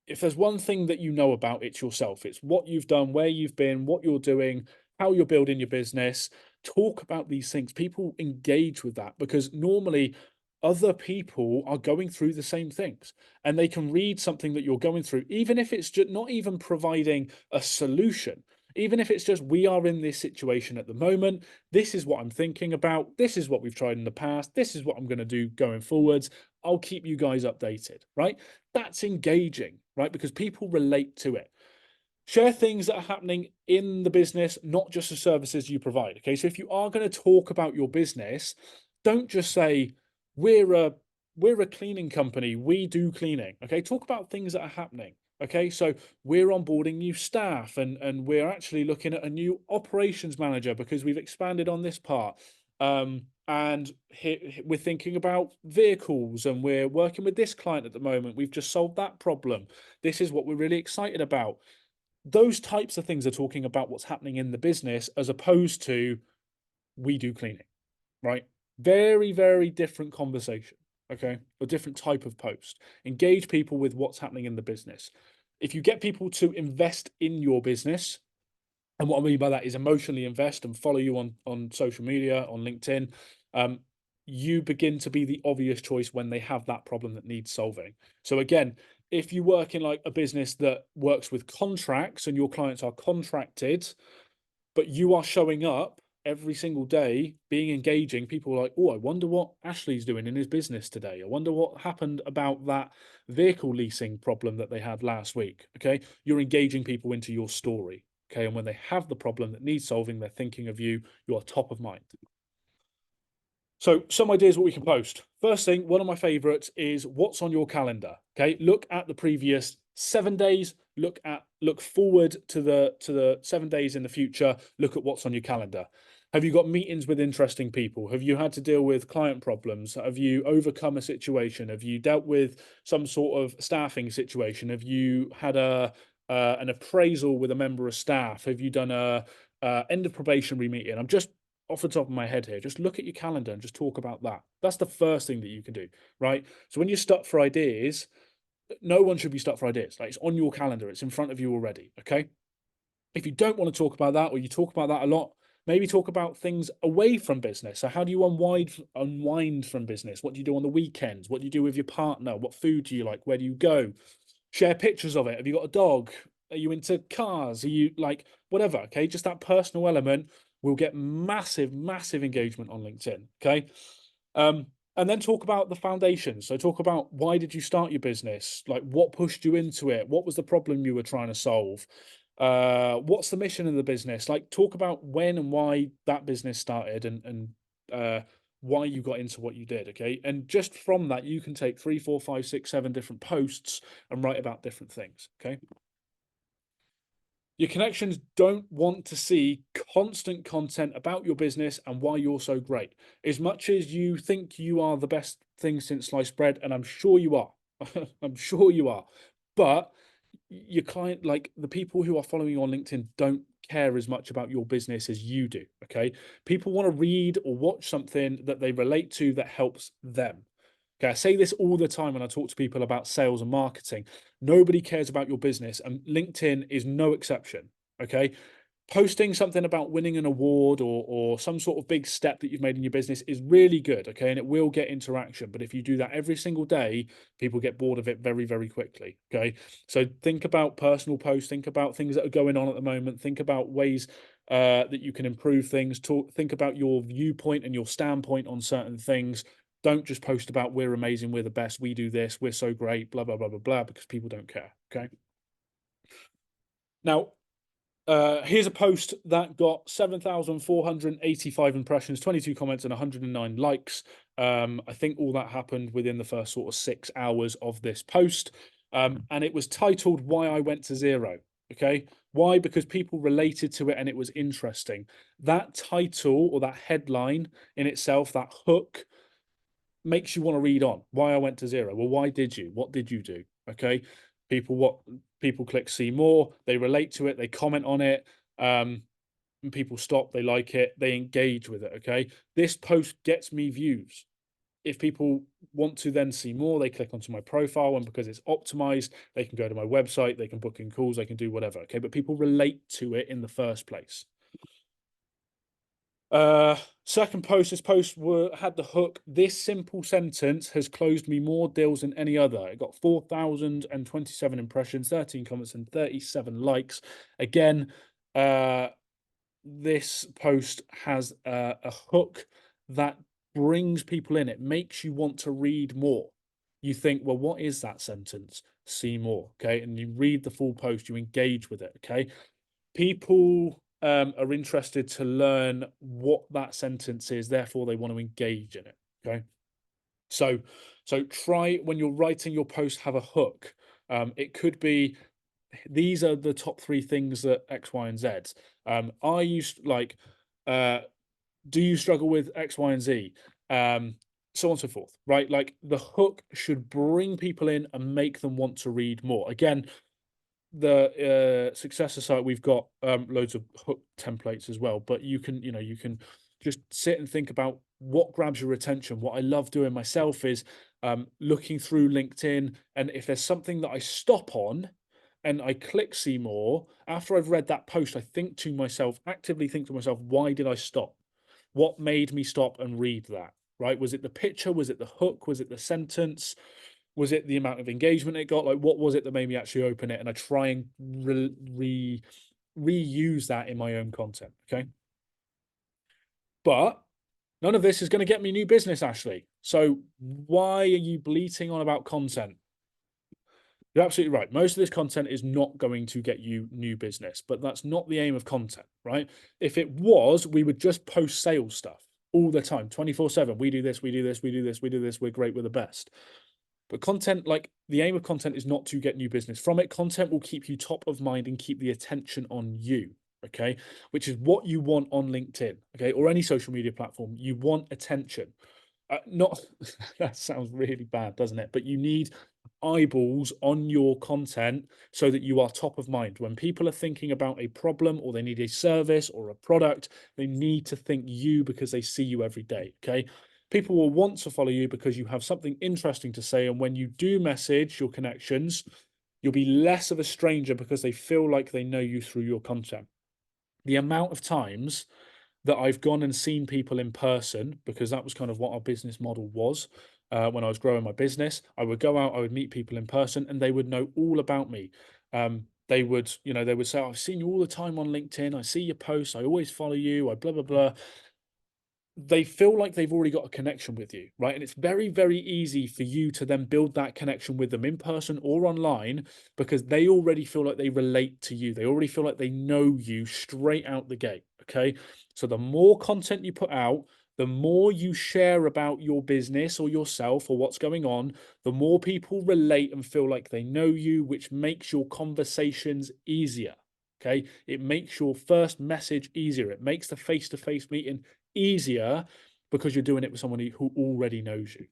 if there's one thing that you know about, it's yourself. It's what you've done, where you've been, what you're doing, how you're building your business. Talk about these things. People engage with that because normally other people are going through the same things and they can read something that you're going through, even if it's just not even providing a solution. Even if it's just, we are in this situation at the moment. This is what I'm thinking about. This is what we've tried in the past. This is what I'm going to do going forwards. I'll keep you guys updated, right? That's engaging, right? Because people relate to it. Share things that are happening in the business, not just the services you provide. Okay. So if you are going to talk about your business, don't just say, we're a we're a cleaning company, we do cleaning. Okay. Talk about things that are happening. Okay. So we're onboarding new staff, and we're actually looking at a new operations manager because we've expanded on this part. And we're thinking about vehicles, and we're working with this client at the moment. We've just solved that problem. This is what we're really excited about. Those types of things are talking about what's happening in the business, as opposed to we do cleaning, right? Very, very different conversation. Okay. A different type of post. Engage people with what's happening in the business. If you get people to invest in your business, and what I mean by that is emotionally invest and follow you on social media, on LinkedIn, um, you begin to be the obvious choice when they have that problem that needs solving. So again, if you work in like a business that works with contracts and your clients are contracted, but you are showing up every single day, being engaging, people are like, oh, I wonder what Ashley's doing in his business today. I wonder what happened about that vehicle leasing problem that they had last week. Okay. You're engaging people into your story. Okay. And when they have the problem that needs solving, they're thinking of you. You're top of mind. So some ideas what we can post. First thing, one of my favorites is what's on your calendar. Okay, look at the previous 7 days. Look forward to the 7 days in the future. Look at what's on your calendar. Have you got meetings with interesting people? Have you had to deal with client problems? Have you overcome a situation? Have you dealt with some sort of staffing situation? Have you had an appraisal with a member of staff? Have you done a end of probationary meeting? I'm just off the top of my head here, just look at your calendar and just talk about that. That's the first thing that you can do, right? So when you're stuck for ideas, no one should be stuck for ideas. Like, it's on your calendar, it's in front of you already. Okay. If you don't want to talk about that, or you talk about that a lot, maybe talk about things away from business. So how do you unwind from business? What do you do on the weekends? What do you do with your partner? What food do you like? Where do you go? Share pictures of it. Have you got a dog? Are you into cars? Are you like whatever? Okay, just that personal element will get massive, massive engagement on LinkedIn. Okay. Um, and then talk about the foundation. So talk about, why did you start your business? Like, what pushed you into it? What was the problem you were trying to solve? What's the mission of the business? Like, talk about when and why that business started, and why you got into what you did. Okay. And just from that, you can take 3, 4, 5, 6, 7 different posts and write about different things. Okay. Your connections don't want to see constant content about your business and why you're so great. As much as you think you are the best thing since sliced bread, and I'm sure you are, I'm sure you are, but your client, like the people who are following you on LinkedIn, don't care as much about your business as you do. Okay. People want to read or watch something that they relate to that helps them. Okay, I say this all the time when I talk to people about sales and marketing. Nobody cares about your business, and LinkedIn is no exception. Okay, posting something about winning an award, or some sort of big step that you've made in your business is really good. Okay, and it will get interaction. But if you do that every single day, people get bored of it very, very quickly. Okay, so think about personal posts. Think about things that are going on at the moment. Think about ways that you can improve things. Think about your viewpoint and your standpoint on certain things. Don't just post about, we're amazing, we're the best, we do this, we're so great, blah, blah, blah, blah, blah, because people don't care. Okay. Now, here's a post that got 7,485 impressions, 22 comments, and 109 likes. I think all that happened within the first sort of 6 hours of this post. And it was titled "Why I Went to Zero." Okay. Why? Because people related to it and it was interesting. That title, or that headline in itself, that hook, makes you want to read on. Why I went to zero. Well, why did you? What did you do? Okay. People click see more, they relate to it, they comment on it, and people stop, they like it, they engage with it. Okay. This post gets me views. If people want to then see more, they click onto my profile, and because it's optimized, they can go to my website, they can book in calls, they can do whatever. Okay. But people relate to it in the first place. Second post, this post had the hook, "This simple sentence has closed me more deals than any other." It got 4,027 impressions, 13 comments, and 37 likes. Again, this post has a hook that brings people in. It makes you want to read more. You think, well, what is that sentence? see more. Okay. And you read the full post, you engage with it. Okay. People are interested to learn what that sentence is, therefore they want to engage in it. Okay. So, so try when you're writing your post, have a hook. It could be these are the top three things that X, Y, and Z. I used like, uh, do you struggle with X, Y, and Z? So on and so forth, right? Like the hook should bring people in and make them want to read more. Again, the successor site we've got loads of hook templates as well, but you can you can just sit and think about what grabs your attention. What I love doing myself is looking through LinkedIn, and if there's something that I stop on and I click see more after I've read that post, I think to myself, actively think to myself, why did I stop? What made me stop and read that? Right? Was it the picture? Was it the hook? Was it the sentence? Was it the amount of engagement it got? Like, what was it that made me actually open it? And I try and reuse that in my own content. Okay. But none of this is going to get me new business, Ashley. So why are you bleating on about content? You're absolutely right. Most of this content is not going to get you new business, but that's not the aim of content, right? If it was, we would just post sales stuff all the time, 24/7. We do this, we do this, we do this, we do this. We're great, we're the best. But content, like the aim of content is not to get new business from it. Content will keep you top of mind and keep the attention on you. Okay. Which is what you want on LinkedIn. Okay. Or any social media platform. You want attention. Not that sounds really bad, doesn't it? But you need eyeballs on your content so that you are top of mind. When people are thinking about a problem or they need a service or a product, they need to think you because they see you every day. Okay. People will want to follow you because you have something interesting to say. And when you do message your connections, you'll be less of a stranger because they feel like they know you through your content. The amount of times that I've gone and seen people in person, because that was kind of what our business model was. When I was growing my business, I would go out, I would meet people in person, and they would know all about me. They would, they would say, "I've seen you all the time on LinkedIn. I see your posts. I always follow you. I blah blah blah." They feel like they've already got a connection with you, right? And it's very, very easy for you to then build that connection with them in person or online because they already feel like they relate to you. They already feel like they know you straight out the gate. Okay. So the more content you put out, the more you share about your business or yourself or what's going on, the more people relate and feel like they know you, which makes your conversations easier. Okay. It makes your first message easier. It makes the face to face meeting easier because you're doing it with someone who already knows you.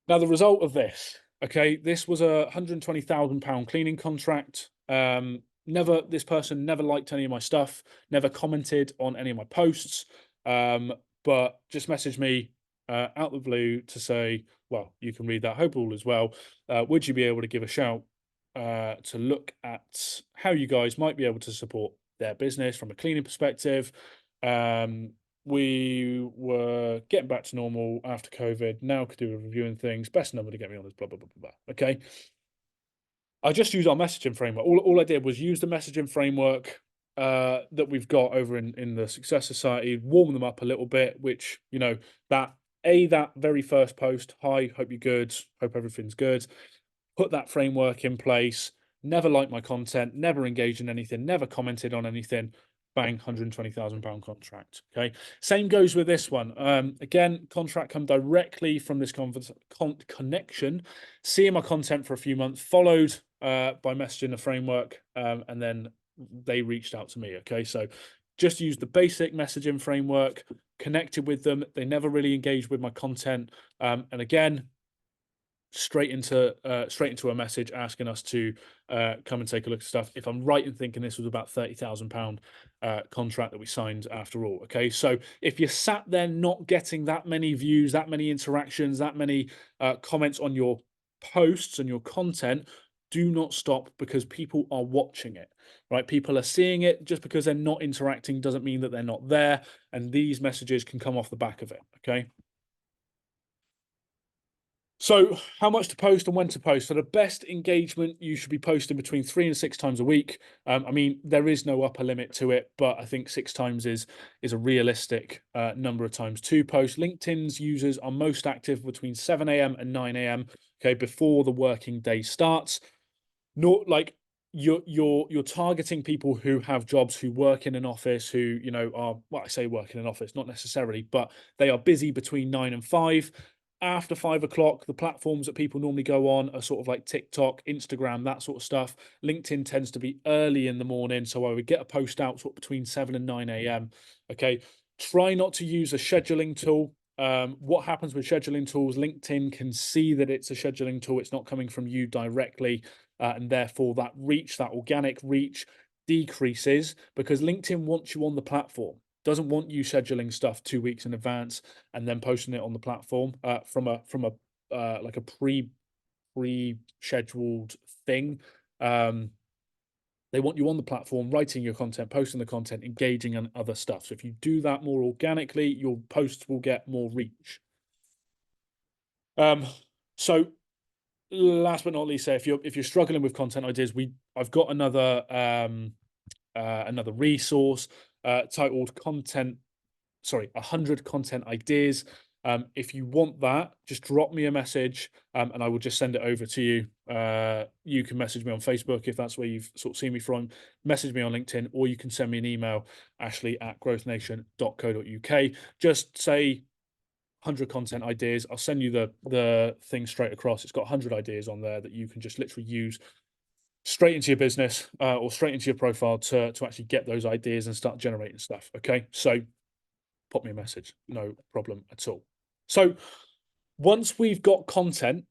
Now, the result of this, okay, this was a £120,000 cleaning contract. This person never liked any of my stuff, never commented on any of my posts, but just messaged me out the blue to say, well, you can read that. Hope all is well. Would you be able to give a shout to look at how you guys might be able to support their business from a cleaning perspective? We were getting back to normal after COVID. Now could do with reviewing things. Best number to get me on is blah blah blah blah blah. Okay. I just used our messaging framework. All I did was use the messaging framework that we've got over in the Success Society, warm them up a little bit, which, that very first post, hi, hope you're good, hope everything's good. Put that framework in place, never liked my content, never engaged in anything, never commented on anything. Bang, £120,000 contract. Okay. Same goes with this one. Again, contract come directly from this connection, seeing my content for a few months, followed by messaging the framework, and then they reached out to me. Okay. So just use the basic messaging framework, connected with them. They never really engaged with my content. And again, straight into a message asking us to come and take a look at stuff. If I'm right in thinking this was about £30,000 contract that we signed after all. Okay, so if you're sat there not getting that many views, that many interactions, that many comments on your posts and your content, do not stop because people are watching it, right? People are seeing it. Just because they're not interacting doesn't mean that they're not there, and these messages can come off the back of it. Okay. So, how much to post and when to post? For the best engagement, you should be posting between 3 and 6 times a week. I mean, there is no upper limit to it, but I think 6 times is a realistic number of times to post. LinkedIn's users are most active between 7 a.m. and 9 a.m. Okay, before the working day starts. Not like you're targeting people who have jobs, who work in an office, who are, well, I say work in an office, not necessarily, but they are busy between 9 and 5. After 5 o'clock, the platforms that people normally go on are sort of like TikTok, Instagram, that sort of stuff. LinkedIn tends to be early in the morning, so I would get a post out sort of between 7 and 9 a.m. Okay, try not to use a scheduling tool. What happens with scheduling tools? LinkedIn can see that it's a scheduling tool. It's not coming from you directly, and therefore that reach, that organic reach, decreases because LinkedIn wants you on the platform. Doesn't want you scheduling stuff 2 weeks in advance and then posting it on the platform from a like a pre-scheduled thing. They want you on the platform, writing your content, posting the content, engaging and other stuff. So if you do that more organically, your posts will get more reach. So last but not least, say if you're struggling with content ideas, I've got another resource titled 100 content ideas. If you want that, just drop me a message, and I will just send it over to you. You can message me on Facebook if that's where you've sort of seen me from. Message me on LinkedIn, or you can send me an email, ashley@growthnation.co.uk. Just say 100 content ideas. I'll send you the thing straight across. It's got 100 ideas on there that you can just literally use straight into your business or straight into your profile to actually get those ideas and start generating stuff. Okay, so pop me a message, no problem at all. So once we've got content,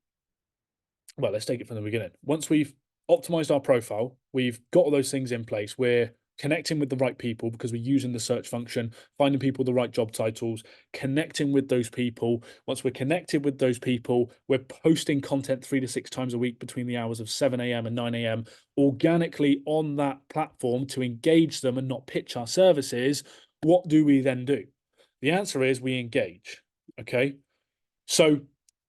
well, let's take it from the beginning. Once we've optimized our profile, we've got all those things in place. We're connecting with the right people because we're using the search function, finding people the right job titles, connecting with those people. Once we're connected with those people, we're posting content 3 to 6 times a week between the hours of 7 a.m. and 9 a.m. organically on that platform to engage them and not pitch our services. What do we then do? The answer is we engage. Okay. So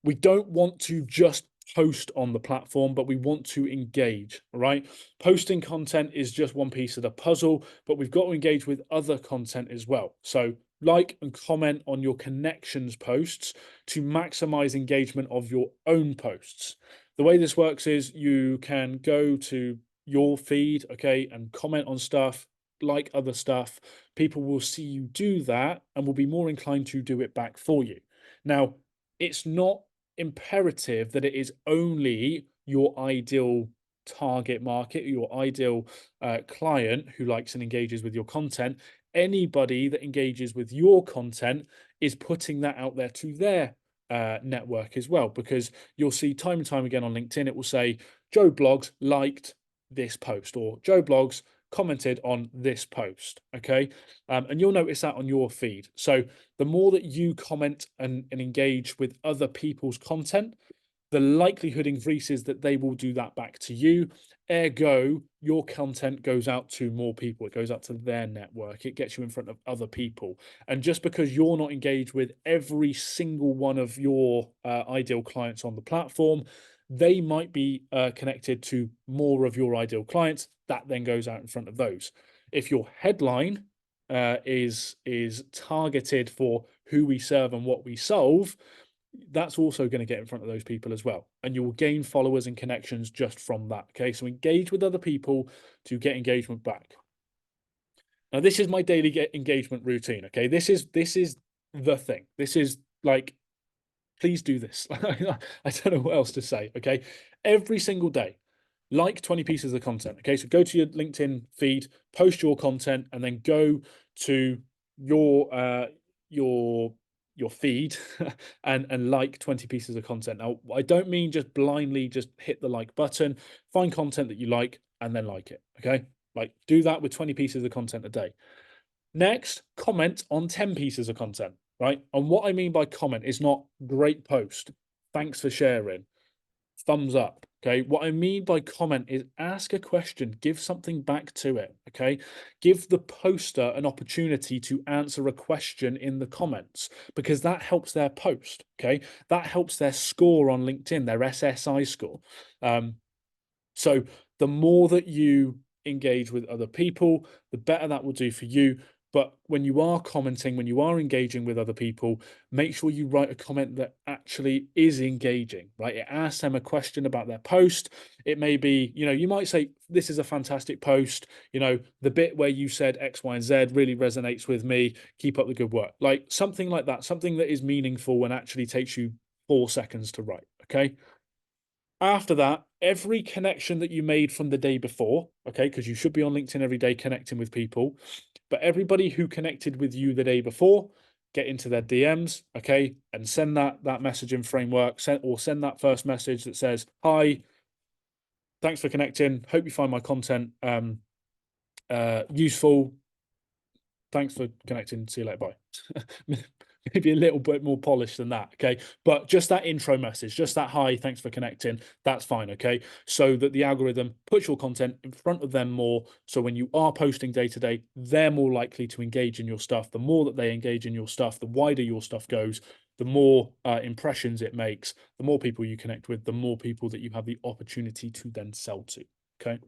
we don't want to just post on the platform, but we want to engage, right? Posting content is just one piece of the puzzle, but we've got to engage with other content as well. So like and comment on your connections posts to maximize engagement of your own posts. The way this works is you can go to your feed, okay, and comment on stuff, like other stuff. People will see you do that and will be more inclined to do it back for you. Now, it's not imperative that it is only your ideal target market, your ideal client who likes and engages with your content. Anybody that engages with your content is putting that out there to their network as well, because you'll see time and time again on LinkedIn, it will say Joe Blogs liked this post, or Joe Blogs commented on this post. Okay. And you'll notice that on your feed. So the more that you comment and engage with other people's content, the likelihood increases that they will do that back to you. Ergo, your content goes out to more people. It goes out to their network. It gets you in front of other people. And just because you're not engaged with every single one of your ideal clients on the platform, they might be connected to more of your ideal clients. That then goes out in front of those. If your headline is targeted for who we serve and what we solve, that's also going to get in front of those people as well. And you will gain followers and connections just from that. Okay. So engage with other people to get engagement back. Now, this is my daily engagement routine. Okay. This is the thing. This is like, please do this. I don't know what else to say. Okay. Every single day, like 20 pieces of content. Okay. So go to your LinkedIn feed, post your content, and then go to your feed and like 20 pieces of content. Now, I don't mean just blindly just hit the like button. Find content that you like and then like it. Okay. Like do that with 20 pieces of content a day. Next, comment on 10 pieces of content, right? And what I mean by comment is not great post, thanks for sharing, thumbs up, Okay. What I mean by comment is ask a question, give something back to it. Okay. Give the poster an opportunity to answer a question in the comments because that helps their post. Okay. That helps their score on LinkedIn, their SSI score. So the more that you engage with other people, the better that will do for you. But when you are commenting, when you are engaging with other people, make sure you write a comment that actually is engaging, right? It asks them a question about their post. It may be, you might say, this is a fantastic post. The bit where you said X, Y, and Z really resonates with me. Keep up the good work. Like something like that, something that is meaningful and actually takes you 4 seconds to write. Okay. After that, every connection that you made from the day before, okay, because you should be on LinkedIn every day connecting with people, but everybody who connected with you the day before, get into their DMs, okay, and send that messaging framework, send that first message that says, "Hi, thanks for connecting. Hope you find my content useful. Thanks for connecting. See you later. Bye." Maybe a little bit more polished than that, okay? But just that intro message, just that hi, thanks for connecting, that's fine, okay? So that the algorithm puts your content in front of them more. So when you are posting day to day, they're more likely to engage in your stuff. The more that they engage in your stuff, the wider your stuff goes, the more impressions it makes, the more people you connect with, the more people that you have the opportunity to then sell to, okay?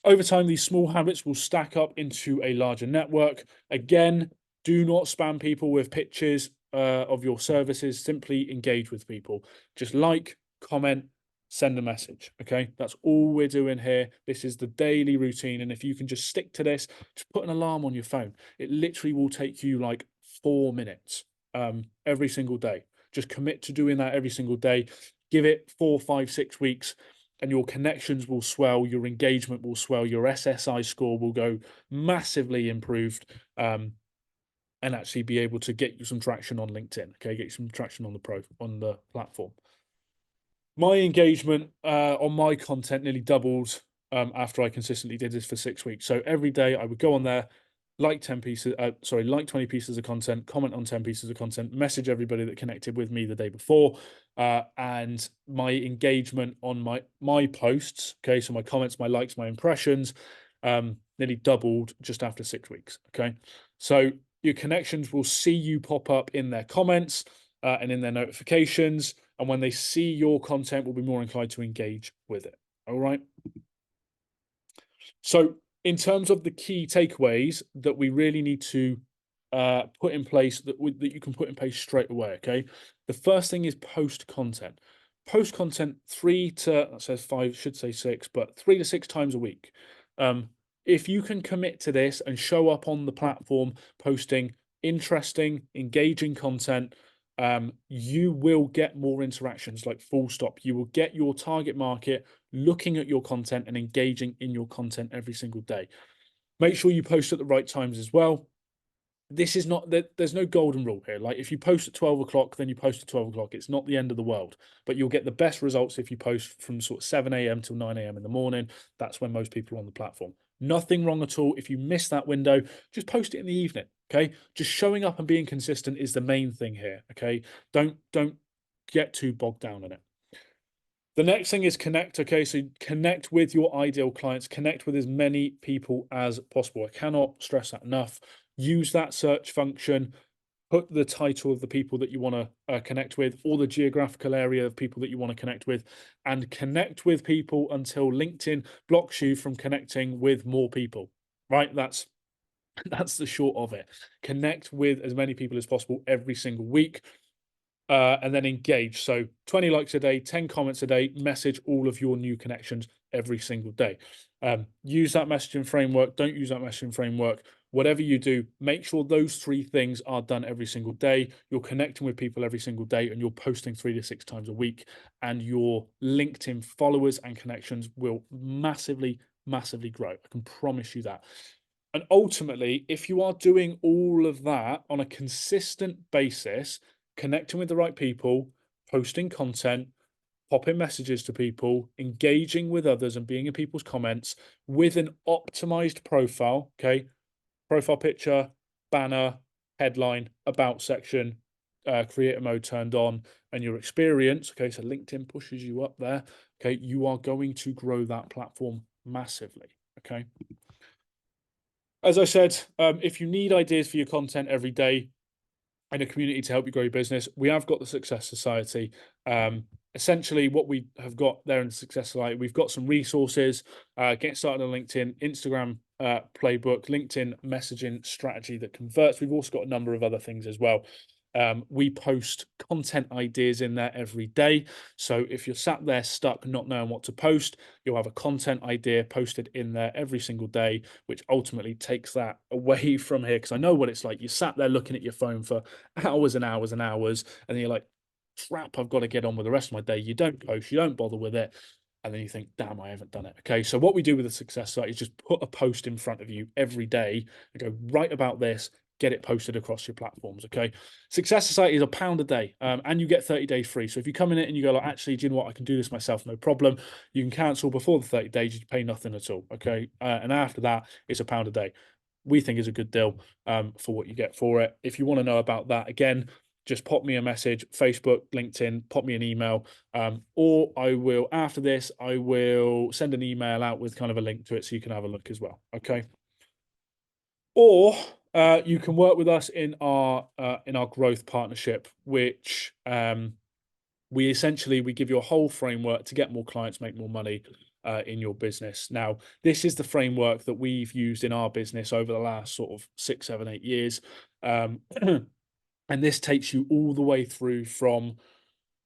Over time, these small habits will stack up into a larger network. Again, do not spam people with pictures of your services. Simply engage with people. Just like, comment, send a message. Okay, that's all we're doing here. This is the daily routine. And if you can just stick to this, just put an alarm on your phone. It literally will take you like 4 minutes every single day. Just commit to doing that every single day. Give it 4, 5, 6 weeks and your connections will swell, your engagement will swell, your SSI score will go massively improved, and actually be able to get you some traction on LinkedIn. Okay, get you some traction on the platform. My engagement on my content nearly doubled after I consistently did this for 6 weeks. So every day I would go on there, like 20 pieces of content, comment on 10 pieces of content, message everybody that connected with me the day before, and my engagement on my posts, okay, so my comments, my likes, my impressions, nearly doubled just after 6 weeks. Okay, so your connections will see you pop up in their comments and in their notifications, and when they see your content, will be more inclined to engage with it. All right. So, in terms of the key takeaways that we really need to put in place that you can put in place straight away. Okay, the first thing is post content. Post content 5, should say 6, but 3 to 6 times a week. If you can commit to this and show up on the platform posting interesting, engaging content, you will get more interactions, like full stop. You will get your target market looking at your content and engaging in your content every single day. Make sure you post at the right times as well. This is not that there's no golden rule here. Like if you post at 12 o'clock, then you post at 12 o'clock. It's not the end of the world, but you'll get the best results if you post from sort of 7 a.m. till 9 a.m. in the morning. That's when most people are on the platform. Nothing wrong at all. If you miss that window, just post it in the evening. Okay. Just showing up and being consistent is the main thing here. Okay. Don't get too bogged down in it. The next thing is connect. Okay, so connect with your ideal clients, connect with as many people as possible. I cannot stress that enough. Use that search function, put the title of the people that you want to connect with, or the geographical area of people that you want to connect with, and connect with people until LinkedIn blocks you from connecting with more people. Right? That's the short of it. Connect with as many people as possible every single week. And then engage. So 20 likes a day, 10 comments a day, message all of your new connections every single day. Use that messaging framework. Don't use that messaging framework. Whatever you do, make sure those 3 things are done every single day. You're connecting with people every single day and you're posting 3 to 6 times a week. And your LinkedIn followers and connections will massively, massively grow. I can promise you that. And ultimately, if you are doing all of that on a consistent basis, connecting with the right people, posting content, popping messages to people, engaging with others and being in people's comments with an optimized profile, okay? Profile picture, banner, headline, about section, creator mode turned on and your experience, okay, so LinkedIn pushes you up there, okay, you are going to grow that platform massively, okay? As I said, if you need ideas for your content every day and a community to help you grow your business, we have got the Success Society. Essentially, what we have got there in the Success Society, we've got some resources, get started on LinkedIn, Instagram playbook, LinkedIn messaging strategy that converts. We've also got a number of other things as well. We post content ideas in there every day. So if you're sat there stuck, not knowing what to post, you'll have a content idea posted in there every single day, which ultimately takes that away from here. Because I know what it's like. You sat there looking at your phone for hours and hours and hours, and then you're like, crap, I've got to get on with the rest of my day. You don't post, you don't bother with it. And then you think, damn, I haven't done it. Okay. So what we do with the Success Site is just put a post in front of you every day and go, write about this, get it posted across your platforms. Okay. Success Society is £1 a day, and you get 30 days free. So if you come in it and you go, like, actually, do you know what? I can do this myself, no problem. You can cancel before the 30 days, you pay nothing at all. Okay. And after that, it's £1 a day. We think is a good deal for what you get for it. If you want to know about that, again, just pop me a message, Facebook, LinkedIn, pop me an email, or I will, after this, I will send an email out with kind of a link to it so you can have a look as well. Okay. Or you can work with us in our growth partnership, which we give you a whole framework to get more clients, make more money in your business. Now, this is the framework that we've used in our business over the last sort of 6, 7, 8 years. And this takes you all the way through from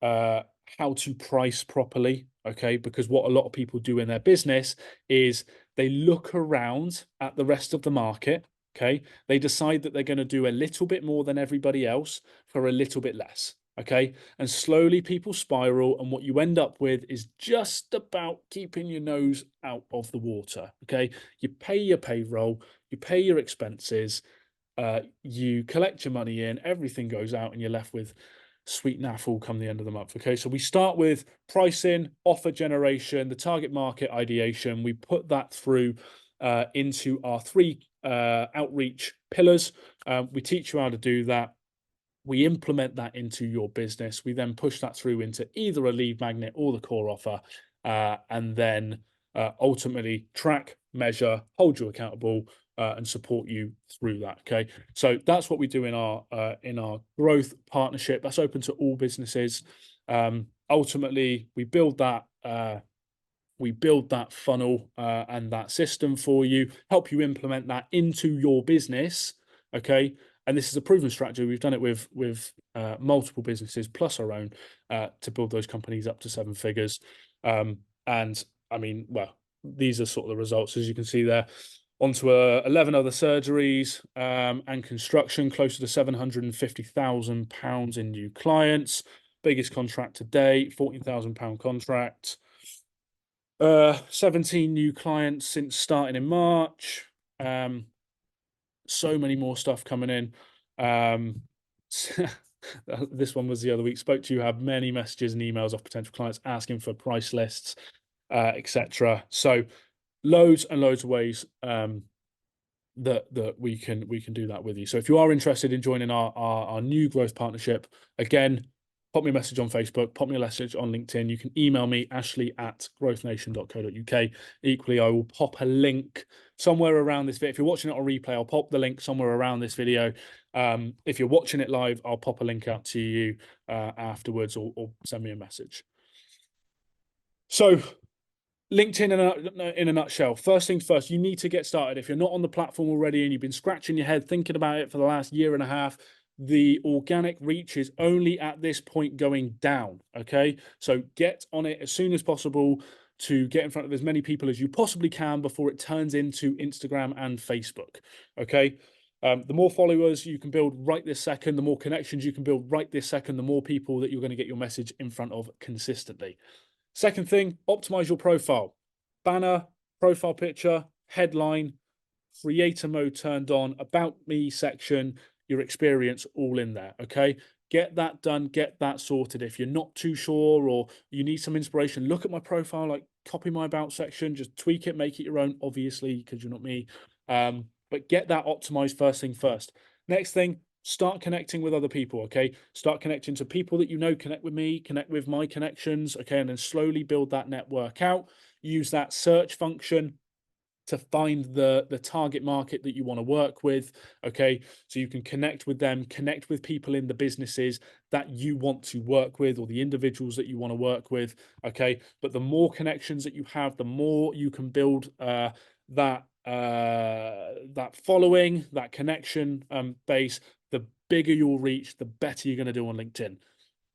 how to price properly, okay? Because what a lot of people do in their business is they look around at the rest of the market, okay? They decide that they're going to do a little bit more than everybody else for a little bit less, okay? And slowly people spiral, and what you end up with is just about keeping your nose out of the water, okay? You pay your payroll, you pay your expenses, you collect your money in, everything goes out, and you're left with sweet naff all come the end of the month. Okay, so we start with pricing, offer generation, the target market ideation. We put that through into our 3 outreach pillars. We teach you how to do that. We implement that into your business. We then push that through into either a lead magnet or the core offer, and then ultimately track, measure, hold you accountable, and support you through that. Okay, so that's what we do in our growth partnership. That's open to all businesses. Ultimately, we build that funnel and that system for you, help you implement that into your business. Okay, and this is a proven strategy. We've done it with multiple businesses plus our own to build those companies up to 7 figures. And I mean, well, these are sort of the results, as you can see there. Onto 11 other surgeries and construction, closer to £750,000 in new clients. Biggest contract to date, £14,000 contract. 17 new clients since starting in March. So many more stuff coming in. This one was the other week. Spoke to you, had many messages and emails off potential clients asking for price lists, etc. So loads and loads of ways that we can do that with you. So if you are interested in joining our new growth partnership, again, pop me a message on Facebook, pop me a message on LinkedIn. You can email me, ashley@growthnation.co.uk. Equally, I will pop a link somewhere around this video. If you're watching it on replay, I'll pop the link somewhere around this video. If you're watching it live, I'll pop a link out to you afterwards, or send me a message. So LinkedIn in a nutshell. First things first, you need to get started. If you're not on the platform already and you've been scratching your head thinking about it for the last year and a half, the organic reach is only at this point going down. Okay, so get on it as soon as possible to get in front of as many people as you possibly can before it turns into Instagram and Facebook. Okay. The more followers you can build right this second, the more connections you can build right this second, the more people that you're going to get your message in front of consistently. Second thing, optimize your profile. Banner, profile picture, headline, creator mode turned on, about me section, your experience all in there, okay? Get that done, get that sorted. If you're not too sure or you need some inspiration, look at my profile, like copy my about section, just tweak it, make it your own, obviously, because you're not me. But get that optimized first thing first. Next thing, start connecting with other people. Okay, start connecting to people that you know, connect with me, connect with my connections. Okay, and then slowly build that network out. Use that search function to find the target market that you want to work with. Okay, so you can connect with them, connect with people in the businesses that you want to work with, or the individuals that you want to work with. Okay, but the more connections that you have, the more you can build that following, that connection base, the bigger you'll reach, the better you're going to do on LinkedIn.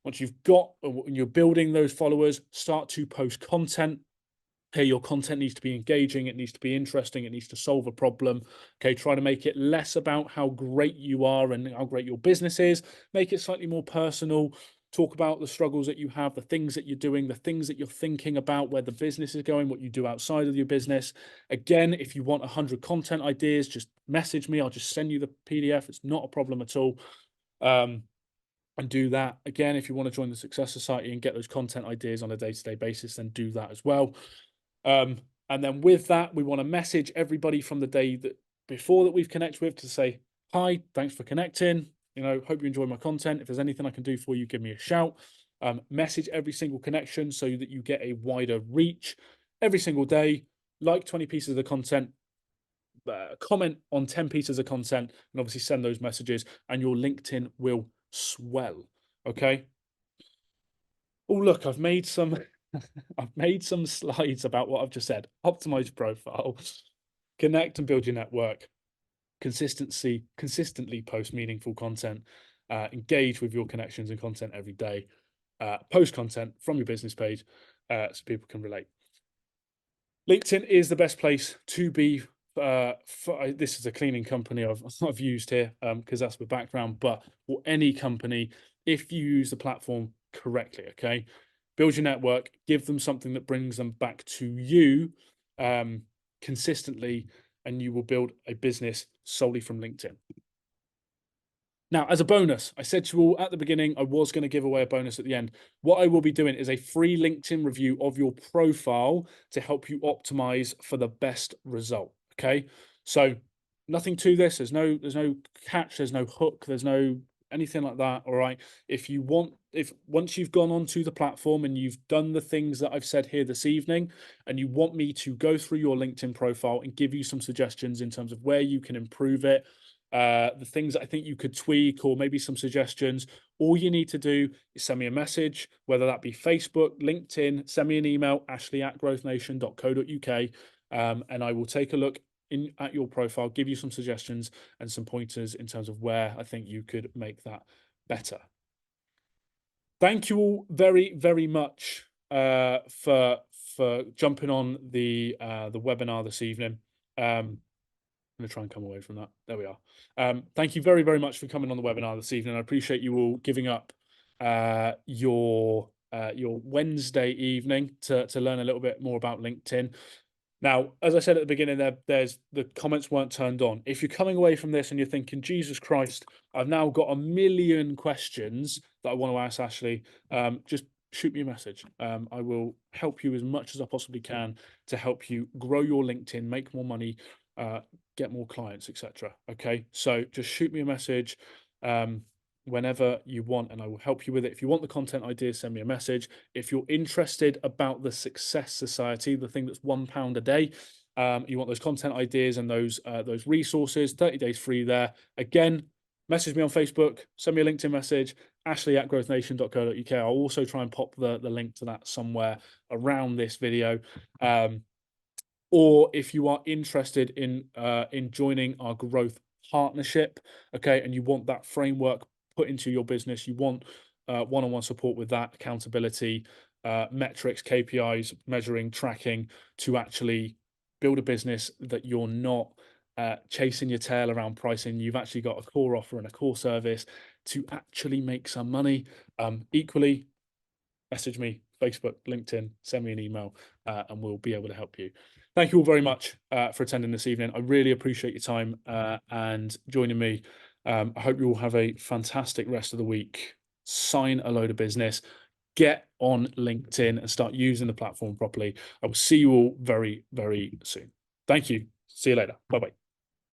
Once you've got, when you're building those followers, start to post content. Okay, your content needs to be engaging, it needs to be interesting, it needs to solve a problem. Okay, try to make it less about how great you are and how great your business is. Make it slightly more personal. Talk about the struggles that you have, the things that you're doing, the things that you're thinking about, where the business is going, what you do outside of your business. Again, if you want 100 content ideas, just message me. I'll just send you the PDF. It's not a problem at all. And do that. Again, if you want to join the Success Society and get those content ideas on a day-to-day basis, then do that as well. And then with that, we want to message everybody from the day that before that we've connected with to say, hi, thanks for connecting. You know, hope you enjoy my content. If there's anything I can do for you, give me a shout. Message every single connection so that you get a wider reach every single day. Like 20 pieces of the content, comment on 10 pieces of content, and obviously send those messages, and your LinkedIn will swell. Okay. Oh, look, I've made some slides about what I've just said. Optimize your profile, connect and build your network, consistently post meaningful content, engage with your connections and content every day, post content from your business page so people can relate. LinkedIn is the best place to be. This is a cleaning company I've used here because that's my background, but for any company, if you use the platform correctly, okay, build your network, give them something that brings them back to you consistently, and you will build a business solely from LinkedIn. Now, as a bonus, I said to you all at the beginning, I was going to give away a bonus at the end. What I will be doing is a free LinkedIn review of your profile to help you optimize for the best result. Okay, so nothing to this. There's no catch. There's no hook. There's no anything like that. All right. If once you've gone onto the platform and you've done the things that I've said here this evening, and you want me to go through your LinkedIn profile and give you some suggestions in terms of where you can improve it, the things that I think you could tweak, or maybe some suggestions, all you need to do is send me a message, whether that be Facebook, LinkedIn, send me an email, ashley@growthnation.co.uk, and I will take a look at your profile, give you some suggestions and some pointers in terms of where I think you could make that better. Thank you all very, very much for jumping on the webinar this evening. I'm going to try and come away from that. There we are. Thank you very, very much for coming on the webinar this evening. I appreciate you all giving up your Wednesday evening to learn a little bit more about LinkedIn. Now, as I said at the beginning, there's the comments weren't turned on. If you're coming away from this and you're thinking, Jesus Christ, I've now got a million questions that I want to ask Ashley, just shoot me a message. I will help you as much as I possibly can to help you grow your LinkedIn, make more money, get more clients, etc. Okay, so just shoot me a message whenever you want, and I will help you with it. If you want the content ideas, send me a message. If you're interested about the Success Society, the thing that's £1 a day, you want those content ideas and those resources, 30 days free there. Again, message me on Facebook, send me a LinkedIn message, ashley@growthnation.co.uk. I'll also try and pop the link to that somewhere around this video. Or if you are interested in joining our growth partnership, okay, and you want that framework put into your business, you want one-on-one support with that, accountability, metrics, KPIs, measuring, tracking, to actually build a business that you're not chasing your tail around pricing. You've actually got a core offer and a core service to actually make some money. Equally, message me, Facebook, LinkedIn, send me an email, and we'll be able to help you. Thank you all very much for attending this evening. I really appreciate your time and joining me. I hope you all have a fantastic rest of the week. Sign a load of business, get on LinkedIn and start using the platform properly. I will see you all very, very soon. Thank you. See you later. Bye-bye.